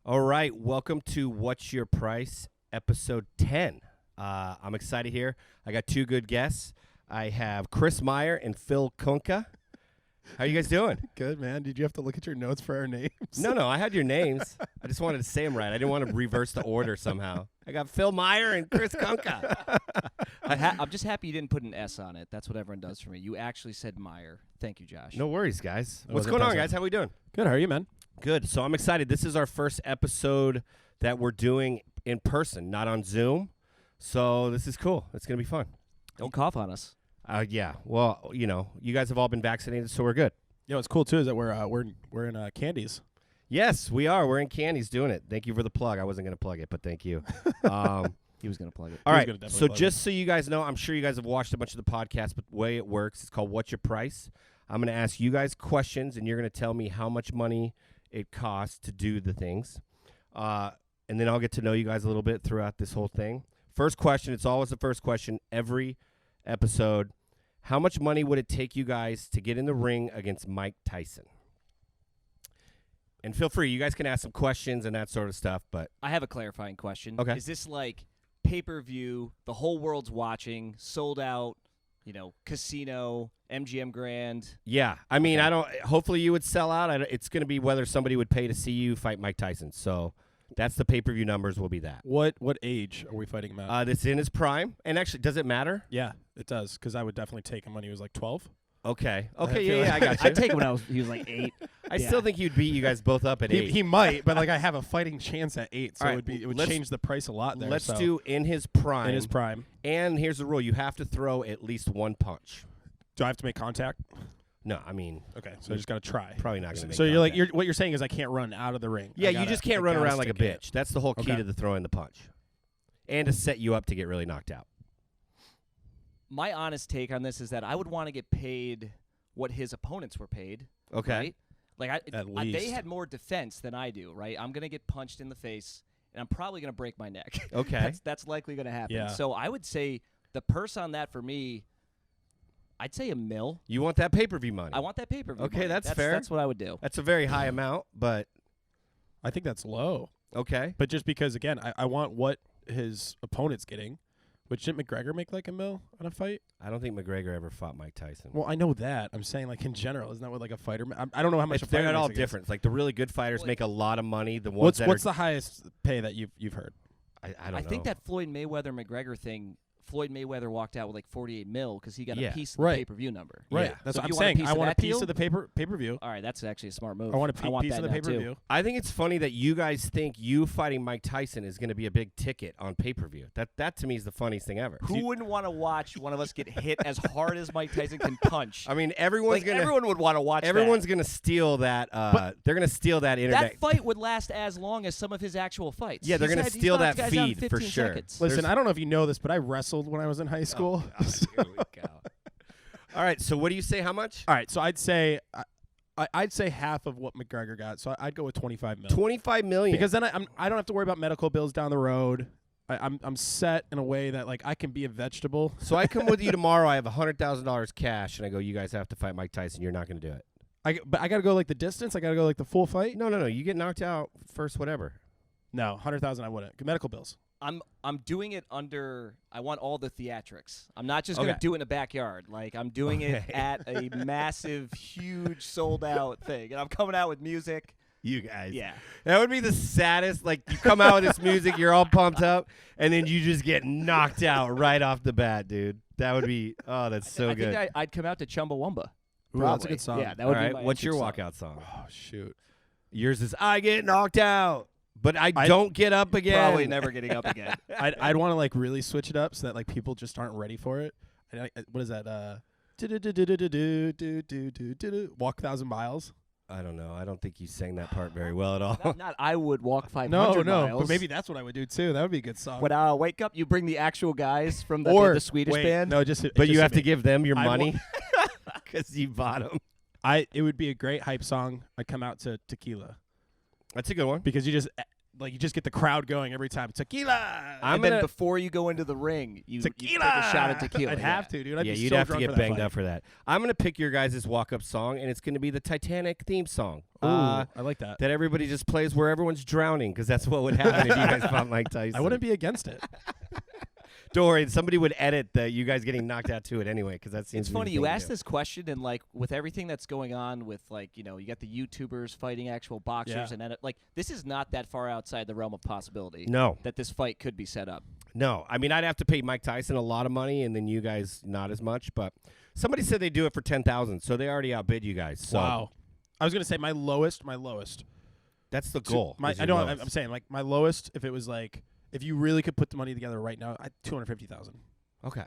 All right, welcome to What's Your Price, episode 10. I'm excited here. I got two good guests. I have Chris Myer and Phil Kunka. How you guys doing? Good, man. Did you have to look at your notes for our names? No, I had your names. I just wanted to say them right. I didn't want to reverse the order somehow. I got Phil Myer and Chris Kunka. I'm just happy you didn't put an S on it. That's what everyone does for me. You actually said Myer. Thank you, Josh. No worries, guys. That What's was going on, impressive. guys? How we doing? Good. How are you, man? Good. So I'm excited. This is our first episode that we're doing in person, not on Zoom. So this is cool. It's going to be fun. Don't cough on us. Yeah. Well, you guys have all been vaccinated, so we're good. Yeah, what's cool too is that we're in Candies. Yes, we are. We're in Candies doing it. Thank you for the plug. I wasn't going to plug it, but thank you. He was going to plug it. All right. Gonna definitely So plug just so you guys know, I'm sure you guys have watched a bunch of the podcasts, but the way it works, it's called What's Your Price? I'm going to ask you guys questions, and you're going to tell me how much money it costs to do the things. And then I'll get to know you guys a little bit throughout this whole thing. First question, it's always the first question every episode. How much money would it take you guys to get in the ring against Mike Tyson? And feel free, you guys can ask some questions and that sort of stuff, but I have a clarifying question. Okay. Is this like pay-per-view, the whole world's watching, sold out, casino, MGM Grand? yeah. I mean, Okay. hopefully you would sell out. It's going to be whether somebody would pay to see you fight Mike Tyson. So that's the pay-per-view numbers will be that. What age are we fighting him at? That's in his prime. And actually, does it matter? Yeah, it does, because I would definitely take him when he was like 12. Okay. I Okay, feel yeah, like- I got you. I'd take him when he was like 8. I still think you'd beat you guys both up at 8. He might, but like I have a fighting chance at 8, so All right, it would let's- change the price a lot there. Let's so do in his prime. in his prime. And here's the rule. You have to throw at least one punch. Do I have to make contact? No, I mean, Okay, so I just got to try. probably not going to make So you're like contact. what you're saying is I can't run out of the ring. Yeah, I you gotta- just can't I run gotta around like a stick in it. bitch. That's the whole key Okay. to the throwing the punch. And to set you up to get really knocked out. My honest take on this is that I would want to get paid what his opponents were paid. Okay. Right? Like At they least. had more defense than I do, right? I'm going to get punched in the face, and I'm probably going to break my neck. Okay. That's likely going to happen. Yeah. So I would say the purse on that for me, I'd say $1 million. You want that pay-per-view money. I want that pay-per-view. Okay, money. that's fair. That's what I would do. That's a very high amount, but I think that's low. okay. But just because, again, I want what his opponent's getting. Which didn't McGregor make like $1 million on a fight? I don't think McGregor ever fought Mike Tyson. Well, I know that. I'm saying like in general, isn't that what like a fighter? I don't know how much a they're fighter not all makes, I guess. different. Like the really good fighters Well, make a lot of money. The ones What's that the highest pay that you've heard? I don't know. I think that Floyd Mayweather-McGregor thing, Floyd Mayweather walked out with like $48 million because he got Yeah. a piece of the Right. pay-per-view number. Right. Yeah. That's So what if I'm you want a saying. piece I of want a that piece deal? of the pay-per-view. All right, that's actually a smart move. I want a piece that of the now, too. pay-per-view. I think it's funny that you guys think you fighting Mike Tyson is going to be a big ticket on pay-per-view. That to me is the funniest thing ever. Who wouldn't want to watch one of us get hit as hard as Mike Tyson can punch? I mean, everyone's going to everyone would want to watch everyone's going to steal that they're going to steal that internet. that fight would last as long as some of his actual fights. Yeah, they're He's gonna he's steal knocked that guys out in feed for 15 sure. seconds. Listen, There's- I don't know if you know this, but I wrestled when I was in high school. Here we go. All right, so what do you say? How much? All right, so I'd say I'd say half of what McGregor got. So I'd go with 25 million. 25 million. Because then I don't have to worry about medical bills down the road. I'm set in a way that like I can be a vegetable. So I come with you tomorrow. I have $100,000 cash, and I go, you guys have to fight Mike Tyson. You're not going to do it. But I got to go like the distance. I got to go like the full fight. No. You get knocked out first, whatever. No, 100,000 I wouldn't. Medical bills. I'm doing it under. I want all the theatrics. I'm not just Okay. gonna do it in a backyard. Like I'm doing it Okay. at a massive, huge, sold out thing, and I'm coming out with music. You guys. Yeah. That would be the saddest. Like, you come out with this music, you're all pumped up, and then you just get knocked out right off the bat, dude. That would be, oh, that's so I good. think I'd come out to Chumbawamba. Ooh, that's a Probably. good song. Yeah, that All would right, be my what's your entrance walkout song? Oh shoot. Yours is I get knocked out, but I don't get up song. again. Probably never getting up again. I'd want to like really switch it up so that like people just aren't ready for it. What is that? Walk 1,000 miles. I don't know. I don't think you sang that part very well at all. Not I would walk 500 No, miles. but maybe that's what I would do too. That would be a good song. When I wake up, you bring the actual guys from the Swedish wait, band. No, just But you just have to me. give them your I money because you bought them. It would be a great hype song. I'd come out to Tequila That's a good one. because you just like you just get the crowd going every time. Tequila. And then before you go into the ring, you take a shot of tequila. I'd have to, dude. I'd be you'd so have to drunk get for that banged fight. up for that. I'm gonna pick your guys' walk-up song, and it's gonna be the Titanic theme song. Ooh, I like that. That everybody just plays where everyone's drowning, because that's what would happen if you guys fought Mike Tyson. I wouldn't be against it. Don't worry, somebody would edit you guys getting knocked out to it anyway, because that seems. It's funny you asked this question, and like with everything that's going on with like you got the YouTubers fighting actual boxers, and like this is not that far outside the realm of possibility. No, that this fight could be set up. No, I mean I'd have to pay Mike Tyson a lot of money, and then you guys not as much. But somebody said they do it for $10,000, so they already outbid you guys. So. Wow. I was gonna say my lowest. That's the goal. I'm saying like my lowest. If it was like. If you really could put the money together right now, $250,000. Okay,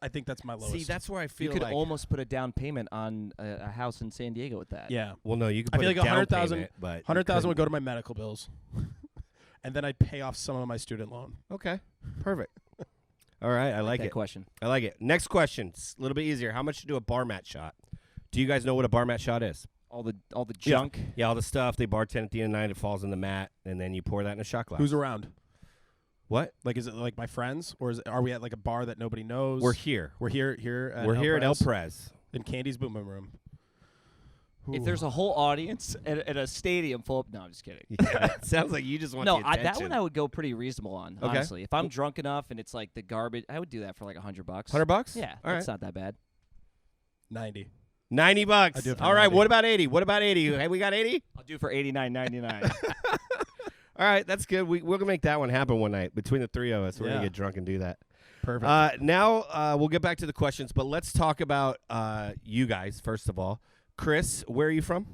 I think that's my lowest. See, that's where I feel you could like almost put a down payment on a house in San Diego with that. Yeah. Well, no, you could. I Put feel like a down 100,000. payment, but 100,000 would go to my medical bills, and then I'd pay off some of my student loan. Okay, perfect. All right, I like that it. question. I like it. Next question, it's a little bit easier. How much to do a bar mat shot? Do you guys know what a bar mat shot is? All the junk. Yeah, all the stuff they bartend at the end of the night. It falls in the mat, and then you pour that in a shot glass. Who's around? What? Like, is it like my friends, or are we at like a bar that nobody knows? We're here. We're here. At We're El here at El Prez, Prez. in Candy's Boom Boom Room. If there's a whole audience at a stadium full of... No, I'm just kidding. Yeah, it sounds like you just want the attention. That one I would go pretty reasonable on, Okay. honestly. If I'm drunk enough and it's like the garbage, I would do that for like $100. $100? Yeah, All that's right. not that bad. 90. $90. I do it for All right, 90. what about 80? What about 80? Hey, we got 80? I'll do for $89.99. All right, that's good. We're going to make that one happen one night. Between the three of us, we're going Yeah. to get drunk and do that. Perfect. Now, we'll get back to the questions, but let's talk about you guys, first of all. Chris, where are you from?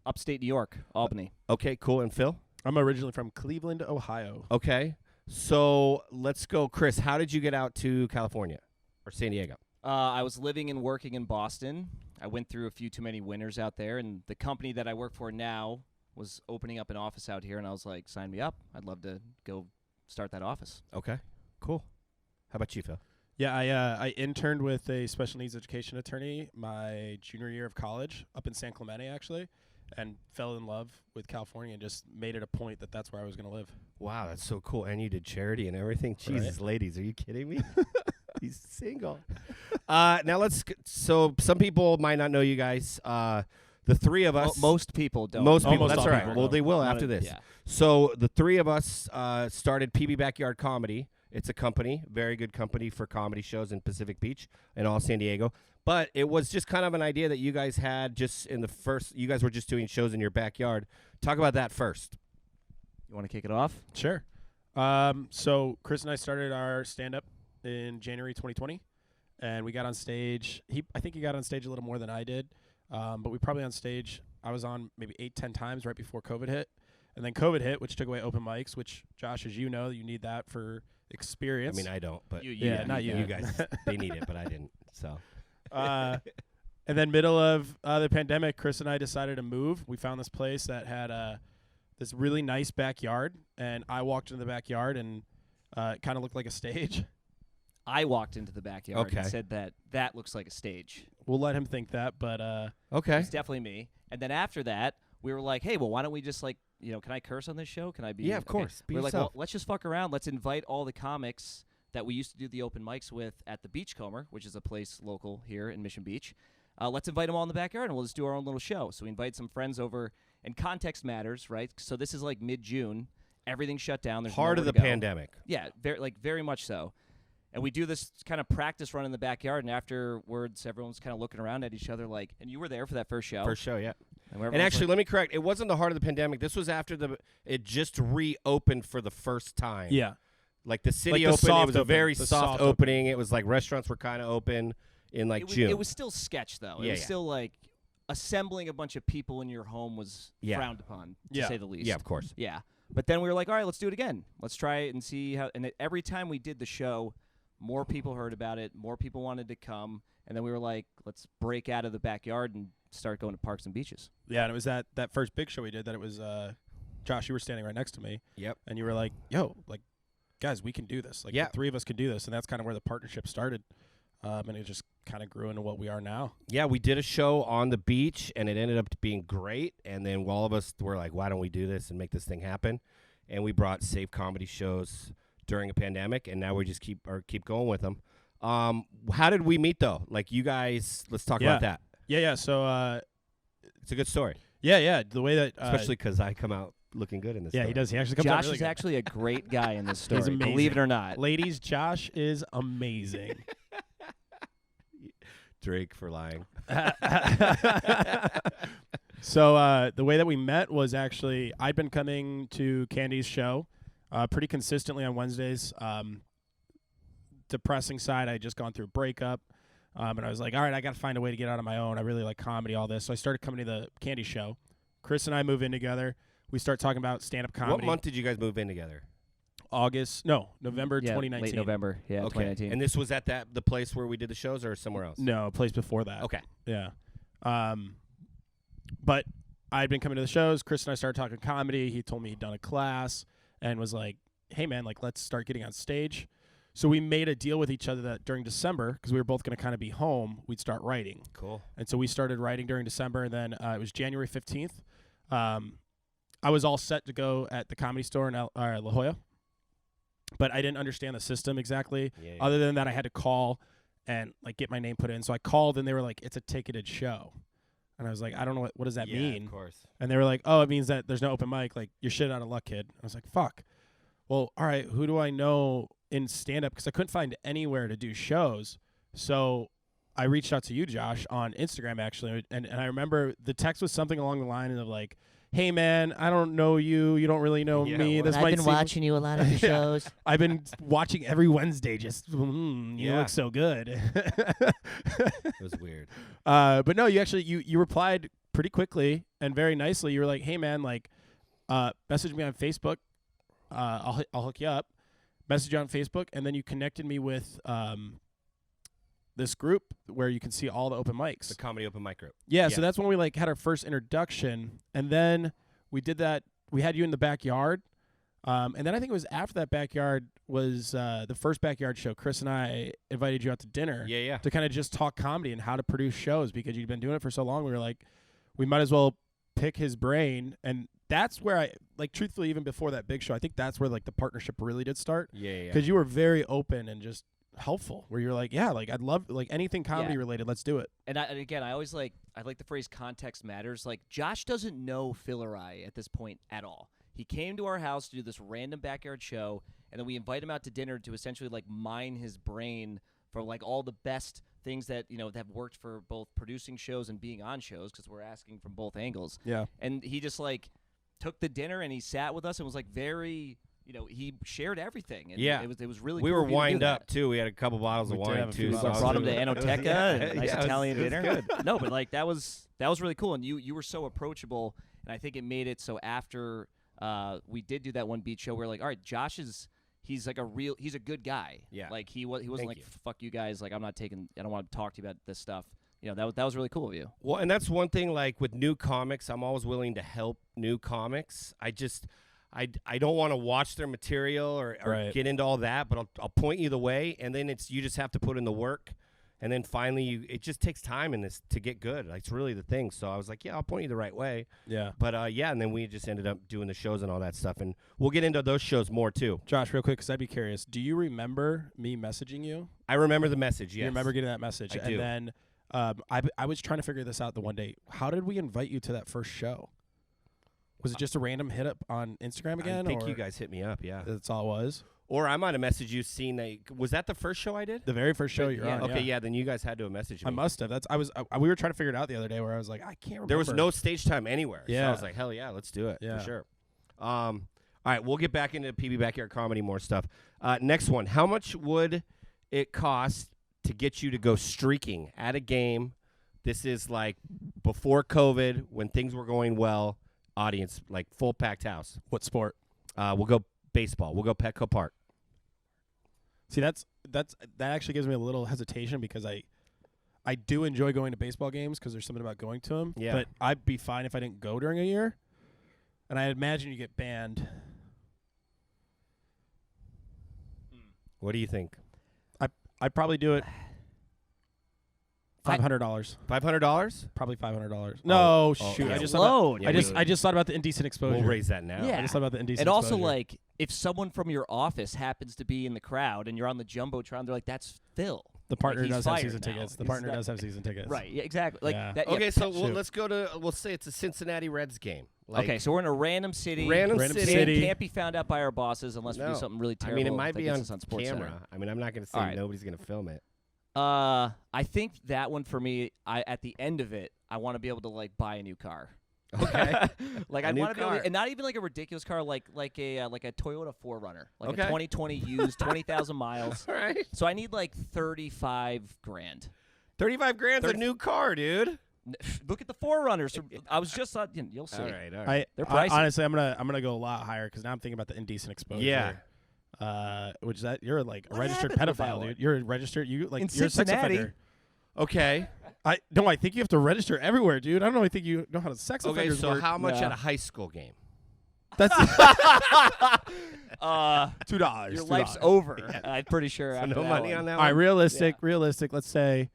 Upstate New York, Albany. Okay, cool. And Phil? I'm originally from Cleveland, Ohio. Okay. So let's go. Chris, how did you get out to California or San Diego? I was living and working in Boston. I went through a few too many winters out there, and the company that I work for now was opening up an office out here, and I was like, sign me up. I'd love to go start that office. Okay, cool. How about you, Phil? Yeah, I interned with a special needs education attorney my junior year of college up in San Clemente, actually, and fell in love with California and just made it a point that that's where I was going to live. Wow, that's so cool. And you did charity and everything. Jesus, ladies, are you kidding me? He's single. Now so some people might not know you guys. The three of us. Most people don't. Most people. Almost That's all right. people Well, don't. they will Not after a- this. yeah. So the three of us started PB Backyard Comedy. It's a company, very good company for comedy shows in Pacific Beach and all San Diego. But it was just kind of an idea that you guys had just in the first. You guys were just doing shows in your backyard. Talk about that first. You want to kick it off? Sure. So Chris and I started our stand-up in January 2020, and we got on stage. I think he got on stage a little more than I did, but we probably on stage. I was on maybe 8-10 times right before COVID hit, and then COVID hit, which took away open mics. Which, Josh, as you know, you need that for experience. I mean, I don't, but Yeah, not you. You guys, they need it, but I didn't. So. And then middle of the pandemic, Chris and I decided to move. We found this place that had this really nice backyard, and I walked into the backyard, and it kind of looked like a stage. I walked into the backyard Okay. and said that looks like a stage. We'll let him think that, but Okay. It's definitely me. And then after that, we were like, hey, well, why don't we just like, can I curse on this show? Can I be? Yeah, of okay. course. Be We're like, well, yourself. let's just fuck around. Let's invite all the comics that we used to do the open mics with at the Beachcomber, which is a place local here in Mission Beach. Let's invite them all in the backyard, and we'll just do our own little show. So we invite some friends over, and context matters, right? So this is like mid-June. Everything's shut down. There's Heart of nowhere the to go. pandemic. Yeah, very much so. And we do this kind of practice run in the backyard, and afterwards, everyone's kind of looking around at each other like, and you were there for that first show. First show, yeah. And And actually, let me correct. It wasn't the heart of the pandemic. This was after it just reopened for the first time. yeah. Like the city Like the opened. It soft was a open. very The soft soft opening. It was like restaurants were kind of open in like June. It was still sketch, though. It Yeah, was yeah. still like assembling a bunch of people in your home was Yeah. frowned upon, to Yeah. say the least. Yeah, of course. Yeah. But then we were like, all right, let's do it again. Let's try it and see how. And every time we did the show, more people heard about it. More people wanted to come. And then we were like, let's break out of the backyard and start going to parks and beaches. Yeah, and it was that first big show we did that it was Josh, you were standing right next to me. Yep. And you were like, yo, like, guys, we can do this. Like, Yeah. the three of us can do this. And that's kind of where the partnership started. And it just kind of grew into what we are now. Yeah, we did a show on the beach, and it ended up being great. And then all of us were like, why don't we do this and make this thing happen? and we brought safe comedy shows during a pandemic, and now we just keep going with them. How did we meet though? Like you guys, let's talk about that. Yeah. So It's a good story, yeah. The way that especially because I come out looking good in this. he does. He actually comes out Josh really is good. actually a great guy in this story. He's amazing. Believe it or not. Ladies, Josh is amazing. Drake for lying. So the way that we met was actually I'd been coming to Candy's show pretty consistently on Wednesdays. Depressing side, I had just gone through a breakup, and I was like, all right, I got to find a way to get out on my own. I really like comedy, all this. So I started coming to the Candy show. Chris and I move in together. We start talking about stand-up comedy. What month did you guys move in together? November 2019. Late November. Yeah, Okay. 2019. And this was at the place where we did the shows, or somewhere else? No, a place before that. Okay. Yeah. But I'd been coming to the shows. Chris and I started talking comedy. He told me he'd done a class and was like, hey, man, like, let's start getting on stage. So we made a deal with each other that during December, because we were both going to kind of be home, we'd start writing. Cool. And so we started writing during December, and then it was January 15th. I was all set to go at the Comedy Store in La Jolla, but I didn't understand the system exactly. Yeah. Other than that, I had to call and like get my name put in. So I called, and they were like, it's a ticketed show. And I was like, I don't know what does that mean? Of course. And they were like, oh, it means that there's no open mic. Like, you're shit out of luck, kid. I was like, fuck. Well, all right, who do I know in stand-up? Because I couldn't find anywhere to do shows. So I reached out to you, Josh, on Instagram, actually. And I remember the text was something along the line of like, hey, man, I don't know you. You don't really know me. Well, This I've might been seem- watching you a lot of your Yeah. shows. I've been watching every Wednesday. Just, you Yeah. look so good. It was weird. But no, you actually you replied pretty quickly and very nicely. You were like, "Hey man, like, message me on Facebook. I'll hook you up." Message you on Facebook, and then you connected me with this group where you can see all the open mics. The comedy open mic group. Yeah, Yeah. so that's when we like had our first introduction, and then we did that. We had you in the backyard, and then I think it was after that backyard was the first backyard show. Chris and I invited you out to dinner Yeah. to kind of just talk comedy and how to produce shows because you'd been doing it for so long. We were like, we might as well pick his brain, and that's where I like truthfully even before that big show, I think that's where like the partnership really did start Yeah. because you were very open and just helpful. Where you're like, yeah, like I'd love like anything comedy related, let's do it. And again, I like the phrase context matters. Like, Josh doesn't know Phil or I at this point at all. He came to our house to do this random backyard show, and then we invite him out to dinner to essentially like mine his brain for like all the best things that that have worked for both producing shows and being on shows because we're asking from both angles. Yeah. And he just like took the dinner and he sat with us and was like very he shared everything. And Yeah. it was really We cool were of you to do wind that. up too. We had a couple bottles We of did wine have a too. few We so I was brought him to really- Enoteca, Yeah, a nice yeah, it was- Italian it was dinner. good. No, but like that was really cool, and you were so approachable, and I think it made it so after we did do that one beach show, we're like, all right, he's like he's a good guy. Yeah. Like he wasn't Thank like you. fuck you guys, like I don't want to talk to you about this stuff. That was really cool of you. Well, and that's one thing. Like with new comics, I'm always willing to help new comics. I don't want to watch their material or Right. get into all that, but I'll point you the way, and then you just have to put in the work, and then finally it just takes time in this to get good. Like, it's really the thing. So I was like, yeah, I'll point you the right way. Yeah. But yeah, and then we just ended up doing the shows and all that stuff, and we'll get into those shows more too. Josh, real quick, because I'd be curious. Do you remember me messaging you? I remember the message. Yes. You remember getting that message? I and do. then I was trying to figure this out the one day. How did we invite you to that first show? Was it just a random hit up on Instagram again? I think or you guys hit me up. Yeah. That's all it was? Or I might have messaged you. Seeing that was that the first show I did. The very first show you're yeah. on. Okay, yeah. Then you guys had to have messaged me. I must have. We were trying to figure it out the other day where I was like, I can't remember. There was no stage time anywhere. So Yeah. I was like, hell yeah, let's do it Yeah. for sure. All right, we'll get back into PB Backyard Comedy, more stuff. Next one. How much would it cost to get you to go streaking at a game? This is like before COVID, when things were going well, audience, like full packed house. What sport? We'll go baseball. We'll go Petco Park. See, that actually gives me a little hesitation because I do enjoy going to baseball games because there's something about going to them. Yeah. But I'd be fine if I didn't go during a year. And I imagine you get banned. What do you think? I'd probably do it $500. $500. Probably $500. No, shoot. yeah. I just Low, thought dude. I just thought about the indecent exposure. We'll raise that now. Yeah. I just thought about the indecent And also, exposure. like, if someone from your office happens to be in the crowd and you're on the Jumbotron, they're like, that's Phil. the partner he's does have fired season now. tickets. The He's partner not- does have season tickets. Right, yeah, exactly. Like Yeah. that, Okay, yeah. so shoot. let's go to. We'll say it's a Cincinnati Reds game. Like, Okay, so we're in a random city. random city. Can't be found out by our bosses unless we No. do something really I terrible. mean, it might that be gets on us on Sports camera. Center. I mean, I'm not going to say All right. nobody's going to film it. I think that one for me. At the end of it, I want to be able to like buy a new car. Okay. Like A I new want to be able car. to, and not even like a ridiculous car, like a Toyota 4Runner, like Okay. a 2020 used, 20,000 miles. All right. So I need like 35 grand. 35 grand's a 30 new car, dude. Look at the 4Runners. I was just you'll see. All right. They're pricey. Honestly, I'm gonna go a lot higher because now I'm thinking about the indecent exposure. Yeah. Which is that you're like a What registered happened with that pedophile, one? dude. You're a registered. You're a sex Cincinnati. offender. Okay. I think you have to register everywhere, dude. I don't know. I think you know how to sex Okay, offenders so work. how much No. at a high school game? That's Uh, $2. your life's over. I'm pretty sure. So after no that money one. on that All right, one? realistic. Let's say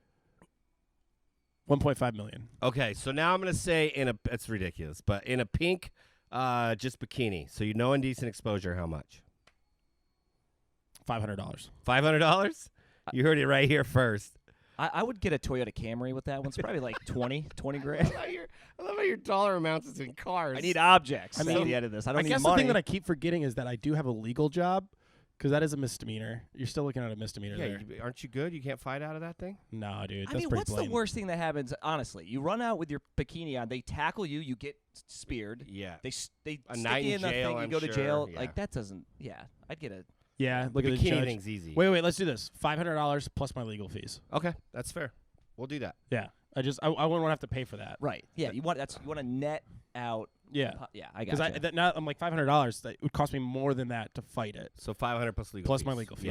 1.5 million. Okay, so now I'm going to say it's ridiculous, but in a pink just bikini. So you know indecent exposure, how much? $500. $500? You heard it right here first. I would get a Toyota Camry with that one. It's probably like 20 grand. I love how your dollar amounts is in cars. I need objects I at mean, the end of this. I I don't need guess money. the thing that I keep forgetting is that I do have a legal job because that is a misdemeanor. You're still looking at a misdemeanor there. Aren't you good? You can't fight out of that thing? No, dude. I That's mean, pretty what's blatant. the worst thing that happens? Honestly, you run out with your bikini on. They tackle you. You get speared. Yeah. They A stick night you in in the jail, thing. You I'm go to sure, jail. yeah. Like that doesn't. Yeah, I'd get a. Yeah, look at the Bikini judge. thing's easy. Wait, let's do this. $500 plus my legal fees. Okay, that's fair. We'll do that. Yeah. I wouldn't want to have to pay for that. Right. Yeah. You want to net out. Yeah. Yeah. I got Because you. now I'm like $500. That would cost me more than that to fight it. So 500 plus legal Plus fees. my legal fees.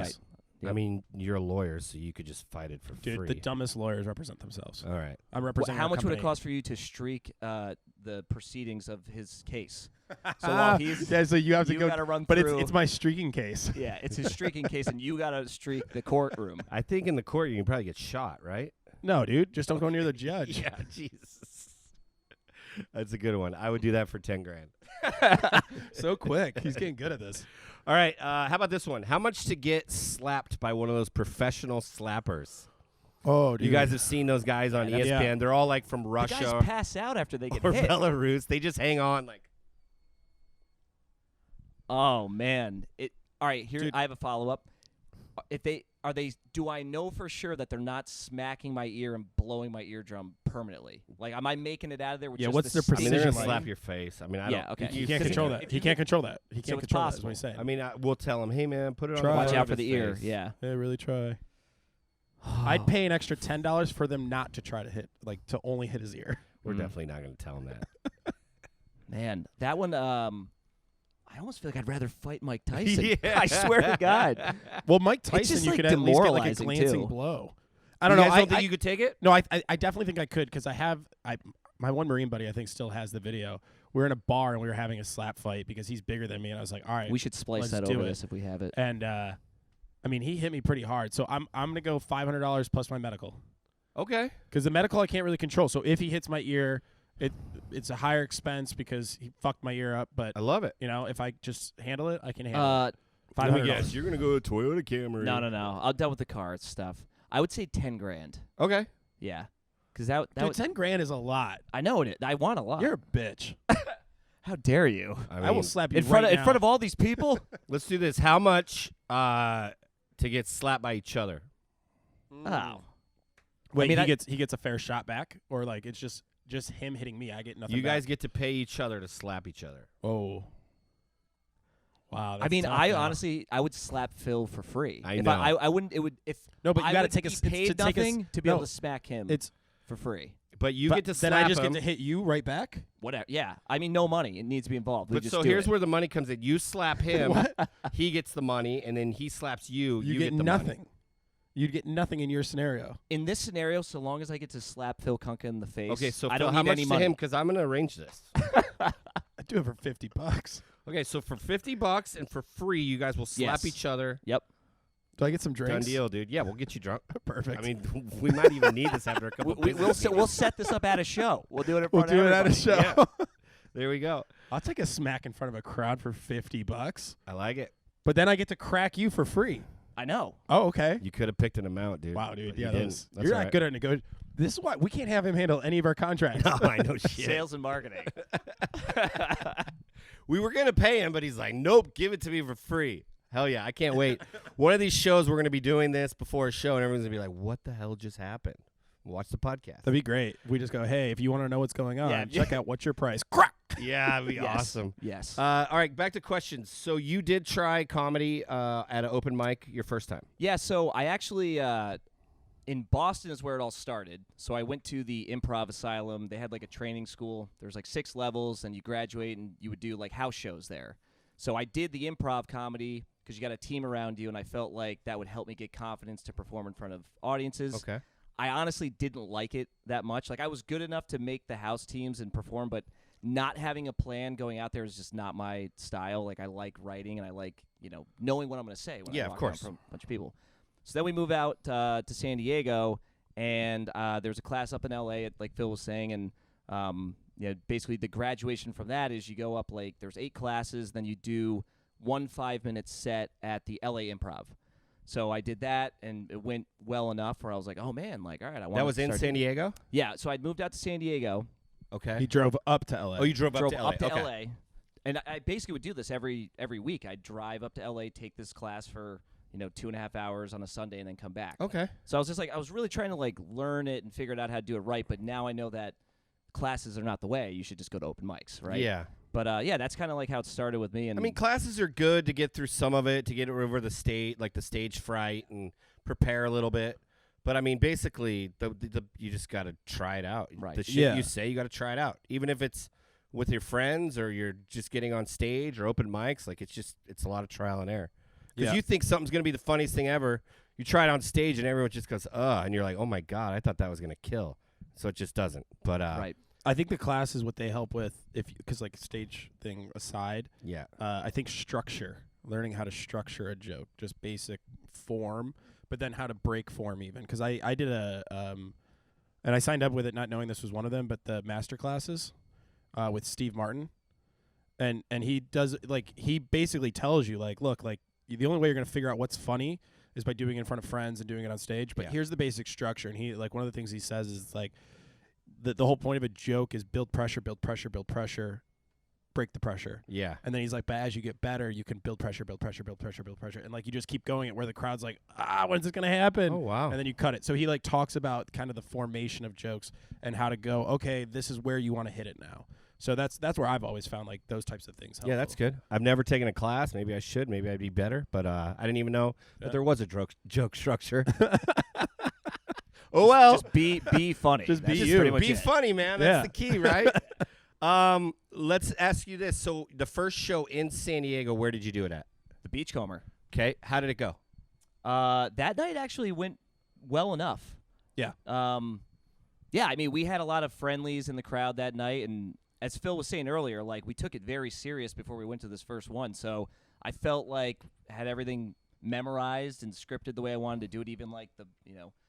Right. I mean, you're a lawyer, so you could just fight it for Dude, free. the dumbest lawyers represent themselves. All right. I'm representing How our much would it company. cost for you to streak the proceedings of his case? So while he's yeah, so you have to you go. got to run But through. it's my streaking case. Yeah, it's his streaking case, and you got to streak the courtroom. I think in the court you can probably get shot, right? No, dude, just don't go near the judge. Yeah, Jesus. That's a good one. I would do that for 10 grand. So quick. He's getting good at this. All right. How about this one? How much to get slapped by one of those professional slappers? Oh, dude. You guys have seen those guys on Yeah, ESPN. yeah. They're all like from The Russia guys pass out after they get or hit. Belarus. They just hang on like. Oh man! All right. Here Dude. I have a follow up. Do I know for sure that they're not smacking my ear and blowing my eardrum permanently? Like, am I making it out of there with Yeah, just what's the their I mean, they're precision gonna like? slap your face. I mean, I Yeah, don't. okay. He you can't see control it. that. He can't control that. He So can't it's control that. Is possible. what he's saying. I mean, we'll tell him, hey man, put it Try. on. Watch the out side for of the his ear. face. Yeah. Yeah, really try. I'd pay an extra $10 for them not to try to hit, like to only hit his ear. We're Mm. definitely not going to tell him that. Man, that one. I almost feel like I'd rather fight Mike Tyson. Yeah. I swear to God. Well, Mike It's Tyson, just, you like, could at least get like a demoralizing, glancing too. blow. I don't know. You guys don't I think you could take it? No, I definitely think I could because my one Marine buddy I think still has the video. We were in a bar and we were having a slap fight because he's bigger than me, and I was like, all right. We should splice Let's that do over it. this if we have it. And I mean, he hit me pretty hard, so I'm gonna go $500 plus my medical Okay. because the medical I can't really control. So if he hits my ear, it's a higher expense because he fucked my ear up. But I love it. you know, if I just handle it, I can handle it. Let me $500. guess, you're going to go with Toyota Camry. No. I'll deal with the car stuff. I would say 10 grand. Okay. Yeah. Because that Dude, would, 10 grand is a lot. I know it. I want a lot. You're a bitch. How dare you? I will slap you In front right of all these people? Let's do this. How much to get slapped by each other? Oh. Wait, mean, he gets a fair shot back, or like it's just him hitting me. I get nothing. You guys back? get to pay each other to slap each other. Oh. Wow. I mean, tough, I though. honestly, I would slap Phil for free. I If know. I wouldn't. It would. If No, but you I gotta would take a be s- it's paid to take a s- nothing to be no, able to smack him It's for free. But you but get to slap then I just him. get to hit you right back. Whatever. Yeah. I mean, no money. It needs to be involved. We But just so do here's it. where the money comes in. You slap him, What? he gets the money, and then he slaps you. You get get the nothing. money. You'd get nothing in your scenario. In this scenario, so long as I get to slap Phil Kunka in the face, Okay, so I Phil, don't how need much any to money. him? Because I'm going to arrange this. I'd do it for $50. Okay, so for $50 and for free, you guys will slap Yes. each other. Yep. Do I get some drinks? Done deal, dude. Yeah, we'll get you drunk. Perfect. I mean, we might even need this after a couple. We'll set this up at a show. We'll do it in We'll front of do it at a everybody. show. Yeah. There we go. I'll take a smack in front of a crowd for $50, I like it. but then I get to crack you for free. I know. Oh, okay. You could have picked an amount, dude. Wow, dude. but you Yeah, didn't. That's you're all not right. good at negotiating. This is why we can't have him handle any of our contracts. No, I know shit. Sales and marketing. We were gonna pay him, but he's like, nope, give it to me for free. Hell yeah, I can't wait. One of these shows, we're gonna be doing this before a show, and everyone's gonna be like, what the hell just happened? Watch the podcast. That'd be great. We just go, hey, if you want to know what's going on, Yeah. check out What's Your Price. Crack. Yeah, that'd be Yes. awesome. Yes. All right, back to questions. So you did try comedy at an open mic your first time. Yeah, so I actually in Boston is where it all started. So I went to the Improv Asylum. They had like a training school. There's like 6 levels, and you graduate, and you would do like house shows there. So I did the improv comedy because you got a team around you, and I felt like that would help me get confidence to perform in front of audiences. Okay. I honestly didn't like it that much. Like I was good enough to make the house teams and perform, but not having a plan going out there is just not my style. Like I like writing, and I like knowing what I'm going to say when Yeah, I of walk around course. from a bunch of people. So then we move out to San Diego, and there's a class up in LA, like Phil was saying, and basically the graduation from that is you go up like there's 8 classes, then you do 1 5-minute set at the LA Improv. So I did that, and it went well enough where I was like, oh man, like all right, I want. That was in San Diego. Yeah, so I'd moved out to San Diego. Okay. He drove up to LA. Oh, you drove up to LA. Okay. LA, and I basically would do this every week. I'd drive up to LA, take this class for 2.5 hours on a Sunday, and then come back. Okay. So I was just like, I was really trying to like learn it and figure out how to do it right. But now I know that classes are not the way. You should just go to open mics, right? Yeah. But yeah, that's kind of like how it started with me. And I mean, classes are good to get through some of it, to get over the stage fright, and prepare a little bit. But I mean, basically, you just got to try it out. Right. The shit Yeah. you say, you got to try it out, even if it's with your friends or you're just getting on stage or open mics. Like it's a lot of trial and error. Because Yeah. you think something's gonna be the funniest thing ever, you try it on stage and everyone just goes, and you're like, oh my god, I thought that was gonna kill. So it just doesn't. But right. I think the class is what they help with, because like stage thing aside, yeah, I think structure, learning how to structure a joke, just basic form, but then how to break form even. Because I did and I signed up with it not knowing this was one of them, but the master classes with Steve Martin, and he does he basically tells you like, look, like the only way you're gonna figure out what's funny is by doing it in front of friends and doing it on stage. But Yeah. here's the basic structure, and he like one of the things he says is like the whole point of a joke is build pressure, build pressure, build pressure, break the pressure. yeah, And then he's like, but as you get better, you can build pressure, build pressure, build pressure, build pressure. And like you just keep going it where the crowd's like, when's it going to happen? oh wow, And then you cut it. So he like talks about kind of the formation of jokes and how to go, okay, this is where you want to hit it now. So that's where I've always found like those types of things helpful. yeah, that's good. I've never taken a class. Maybe I should. Maybe I'd be better. But I didn't even know that there was a joke structure. Oh well, Just be funny. Just be That's you. pretty much be it. funny, man. That's Yeah. the key, right? Let's ask you this. So the first show in San Diego, where did you do it at? The Beachcomber. Okay, how did it go? That night actually went well enough. Yeah. Yeah, I mean, we had a lot of friendlies in the crowd that night, and as Phil was saying earlier, like we took it very serious before we went to this first one. So I felt like I had everything memorized and scripted the way I wanted to do it, even like the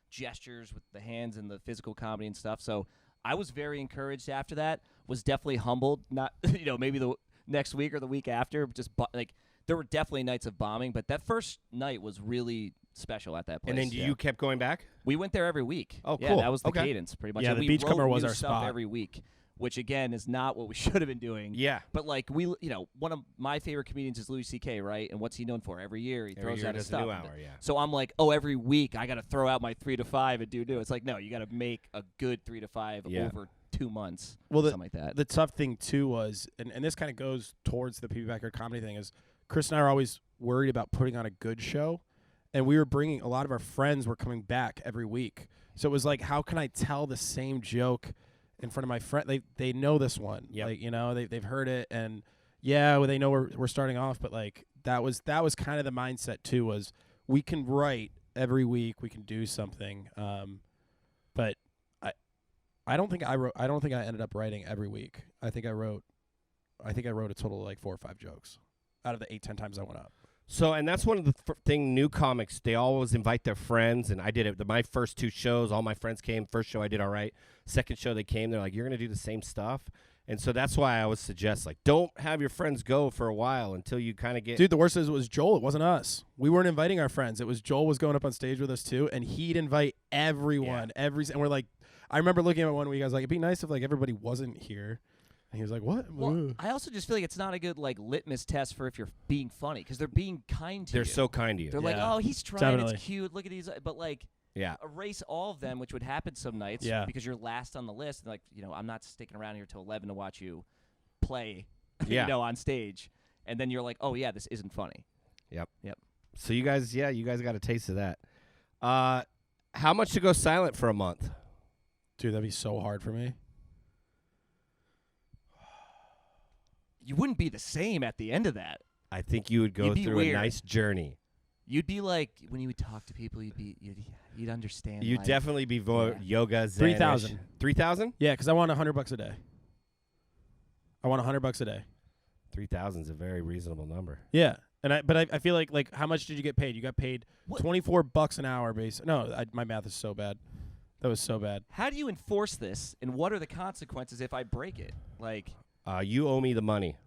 gestures with the hands and the physical comedy and stuff. So I was very encouraged after that. Was definitely humbled. Not maybe the next week or the week after, just like there were definitely nights of bombing, but that first night was really special at that place. And then yeah. you kept going back? We went there every week. Oh, yeah, cool. that was the Okay. cadence, pretty much. Yeah, And the we Beachcomber wrote was new our stuff spot. every week, which again is not what we should have been doing. Yeah. But like one of my favorite comedians is Louis C.K., right? And what's he known for? Every year he Every throws year out his does a stuff. new hour, yeah. So I'm like, oh, every week I got to throw out my 3 to 5 and do new. It's like, no, you got to make a good 3 to 5 Yeah. over 2 months. Well, something like that. The tough thing too was, and this kind of goes towards the PB Backyard comedy thing, is Chris and I are always worried about putting on a good show, and we were bringing a lot of our friends were coming back every week. So it was like, how can I tell the same joke in front of my friend? They know this one, Yep. like they've heard it, and yeah, well, they know we're starting off, but like that was kind of the mindset too. Was we can write every week, we can do something, but I don't think I ended up writing every week. I think I wrote a total of like 4 or 5 jokes out of the 8-10 times I went up. So, and that's one of the thing. New comics, they always invite their friends, and I did it. My first 2 shows, all my friends came. First show, I did all right. Second show, they came. They're like, "You're gonna do the same stuff," and so that's why I always suggest, like, don't have your friends go for a while until you kind of get. Dude, the worst is it was Joel. It wasn't us. We weren't inviting our friends. It was Joel was going up on stage with us too, and he'd invite everyone. And we're like, I remember looking at one week. I was like, it'd be nice if like everybody wasn't here. And he was like, "What?" Well, I also just feel like it's not a good like litmus test for if you're being funny because they're being kind to you. They're so kind to you. They're like, Yeah. "Oh, he's trying. Definitely. It's cute. Look at these." But like, Yeah. erase all of them, which would happen some nights. Yeah. Because you're last on the list. Like, I'm not sticking around here till 11 to watch you play. Yeah. On stage, and then you're like, "Oh yeah, this isn't funny." Yep. Yep. So you guys got a taste of that. How much to go silent for a month? Dude, that'd be so hard for me. You wouldn't be the same at the end of that. I think you would go You'd be through weird. a nice journey. You'd be like when you would talk to people. You'd understand. You'd life. definitely be yoga zen. 3,000. 3,000? Yeah, because I want $100 a day. I want $100 a day. 3,000 is a very reasonable number. Yeah, and I feel like how much did you get paid? You got paid $24 an hour, base. No, my math is so bad. That was so bad. How do you enforce this, and what are the consequences if I break it? Like, You owe me the money.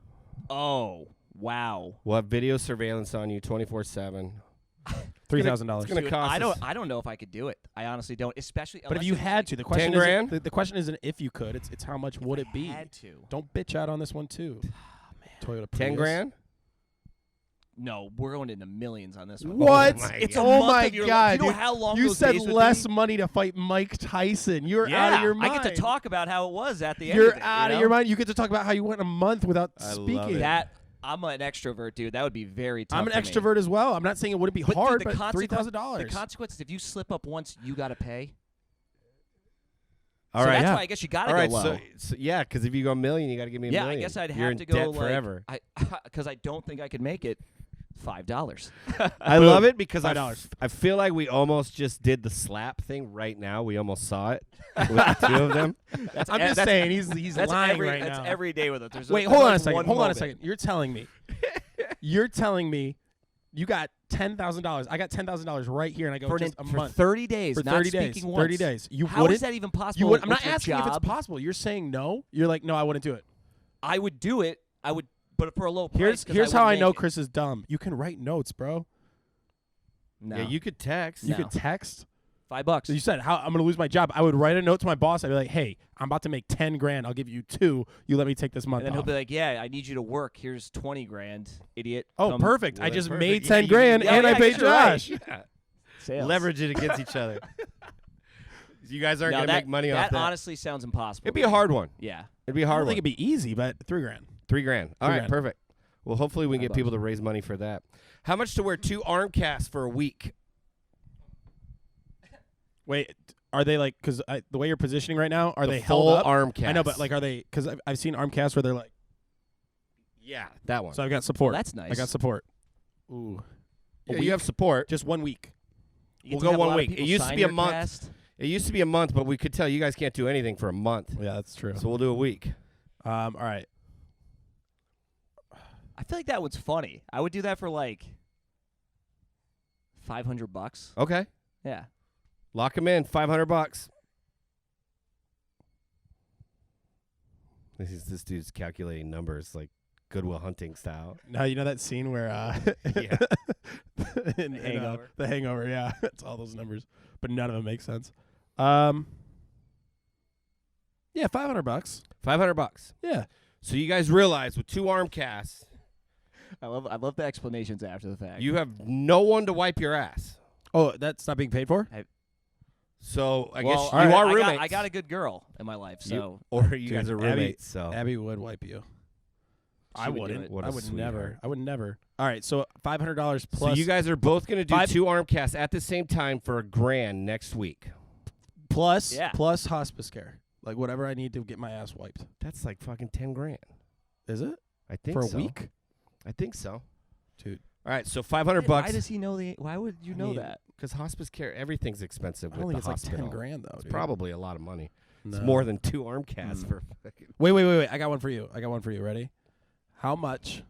oh wow, We'll have video surveillance on you 24/7. $3,000. It's gonna Dude, cost us. I don't know if I could do it. I honestly don't. Especially, But if unless you it was had like to, the question 10 grand? isn't the question isn't if you could. It's how much would it be? Had to. Don't bitch out on this one too. Toyota 10 Prius. grand? No, we're going into millions on this one. What? Oh my It's God. a Oh month my of your God, life. You know dude. how long You those said days would less be? money to fight Mike Tyson. You're Yeah, out of your mind. I get to talk about how it was at the end. You're of it, out you of know? your mind. You get to talk about how you went a month without I love speaking. it. That I'm an extrovert, dude. That would be very tough. I'm an for me. extrovert as well. I'm not saying it wouldn't be But hard, dude, the but $3,000. The consequences, if you slip up once, you got to pay. All So right. that's yeah. why I guess you got to All right. go low. So yeah, because if you go a million, you got to give me a Yeah, million. I guess I'd You're have in to go debt like forever. because I don't think I could make it $5. I love it because $5. I feel like we almost just did the slap thing right now. We almost saw it with the 2 of them. I'm just saying he's That's lying every, right that's now. every day with it. There's Wait, there's hold on like a second. one Hold on a moment. second. You're telling me you got $10,000. I got $10,000 right here, and I go for, just a for month 30 days. for not 30 days. speaking once. 30 days. You How wouldn't? is that even possible? You would. I'm with not your asking if it's job? possible. You're saying no. You're like, no, I wouldn't do it. I would do it. I would, but for a low price. 'cause Here's how I wouldn't know make it. Chris is dumb. You can write notes, bro. No. Yeah, you could text. You No. could text. $5. So you said, "How I'm going to lose my job?" I would write a note to my boss. I'd be like, "Hey, I'm about to make 10 grand. I'll give you 2. You let me take this month And then he'll off." be like, "Yeah, I need you to work. Here's 20 grand, idiot." Oh, Come perfect! Well, I that's just perfect. made Yeah, 10 you- grand, yeah, and I yeah, paid you're right. Josh. Yeah. Sales. Leverage it against each other. You guys aren't No, going to make money off that that. honestly sounds impossible. It'd be a hard one. Yeah. It'd be a I hard don't one. think it'd be easy, but 3 grand. 3 grand. All right, 3 grand. perfect. Well, hopefully we can get $5. people to raise money for that. How much to wear 2 arm casts for a week? Wait, are they like? Because the way you're positioning right now, are The they full held up? arm cast. I know, but like, are they? Because I've seen arm casts where they're like. Yeah, that one. So I've got support. Well, that's nice. I got support. Ooh. Yeah, you have support. Just 1 week. You get We'll to go have a 1 lot of week. It people used to sign be a your month. cast. It used to be a month, but we could tell you guys can't do anything for a month. Yeah, that's true. So we'll do a week. All right. I feel like that one's funny. I would do that for like $500. Okay. Yeah. Lock them in. $500. This dude's calculating numbers like Goodwill Hunting style. Now you know that scene where Yeah. in, Hangover. The Hangover, yeah. It's all those numbers, but none of them make sense. Yeah, $500. $500. Yeah. So you guys realize with 2 arm casts, I love the explanations after the fact. you have no one to wipe your ass. Oh, that's not being paid for? So I well, guess all you right, are I roommates. got a good girl in my life, so or you Dude, guys are Abby- roommates. So Abby would wipe you. She I would do wouldn't. it. What a I would sweetheart. never. I would never. All right, so $500 plus. So you guys are both going to do 5 2 arm casts at the same time for $1,000 next week. plus Yeah. plus hospice care, like whatever I need to get my ass wiped. That's like fucking $10,000. Is it I think for a so. week, I think so. dude? All right, so $500 Why does he know the? Why would you know mean, that? because hospice care, everything's expensive I don't with think the it's hospital. like $10,000 though. It's Dude. probably a lot of money. No. It's more than 2 arm casts Mm. for fucking. Wait. I got one for you. Ready? How much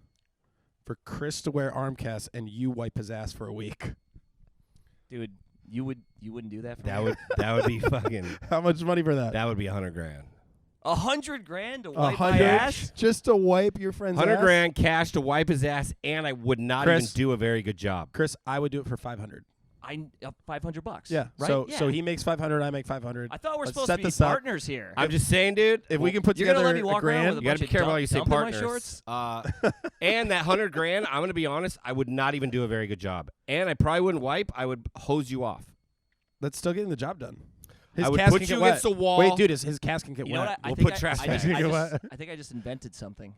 for Chris to wear arm casts and you wipe his ass for a week? Dude, you wouldn't do that for That me? would be fucking. How much money for that? That would be $100,000. $100,000 to wipe my 100 ass? just to wipe your friend's ass? $100,000 cash to wipe his ass, and I would not even Chris. do a very good job. Chris, I would do it for $500. $500. Yeah. Right? So Yeah. so he makes 500, I make 500. I thought we're Let's supposed set to be this up. partners here. I'm just saying, dude. If we can put You're together gonna let me a walk around grand, with a You got to bunch be of careful how you say dump in my partners. shorts? And that $100,000, I'm going to be honest, I would not even do a very good job. And I probably wouldn't wipe. I would hose you off. that's still getting the job done. His I would cast put can you get wet. against the wall. Wait, dude, his cast can get You know wet. what? I We'll think put I- trash I bags. just- I You know just- what? I think I just invented something.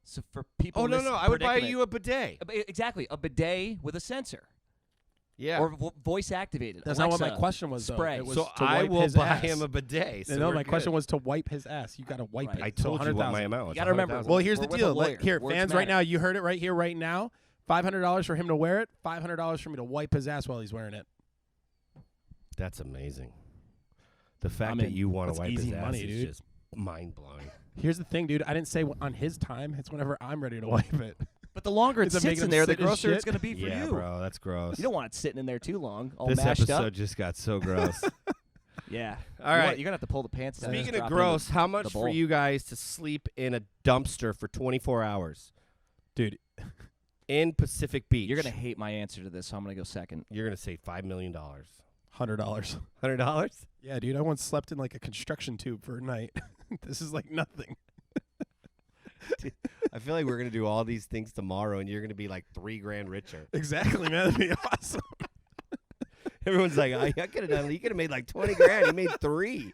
So for people Oh, in no, this no. I would buy predicament- you a bidet. Exactly, a bidet with a sensor. Yeah. Or voice activated. That's not what my Alexa, question was, though. spray. It was so to I wipe will his buy ass. him a bidet. So no, we're my question good. was to wipe his ass. You got to wipe Right. it. I So told you what 100,000. my amount was. You gotta remember, 100,000. Well, here's We're the with deal. a lawyer. Here, Words fans, right matter. now, you heard it right here, right now. $500 for him to wear it. $500 for me to wipe his ass while he's wearing it. That's amazing. The fact I'm that in. you want That's to wipe his easy ass money, is dude. just mind-blowing. Here's the thing, dude. I didn't say on his time. It's whenever I'm ready to wipe it. But the longer it Is it sits making in him there, the sit in grosser it's shit? going to be for Yeah, you. bro. That's gross. You don't want it sitting in there too long, all This mashed episode up. just got so gross. Yeah. All right. You're going to have to pull the pants down. and Speaking just of drop into gross, how much the for bowl. you guys to sleep in a dumpster for 24 hours Dude, in Pacific Beach? You're going to hate my answer to this, so I'm going to go second. You're gonna say $5 million. $100. $100? Yeah, dude. I once slept in like a construction tube for a night. This is like nothing. I feel like we're gonna do all these things tomorrow, and you're gonna be like $3,000 richer. Exactly, man. That'd be awesome. Everyone's like, I could have done. You could have made like $20,000. You made $3.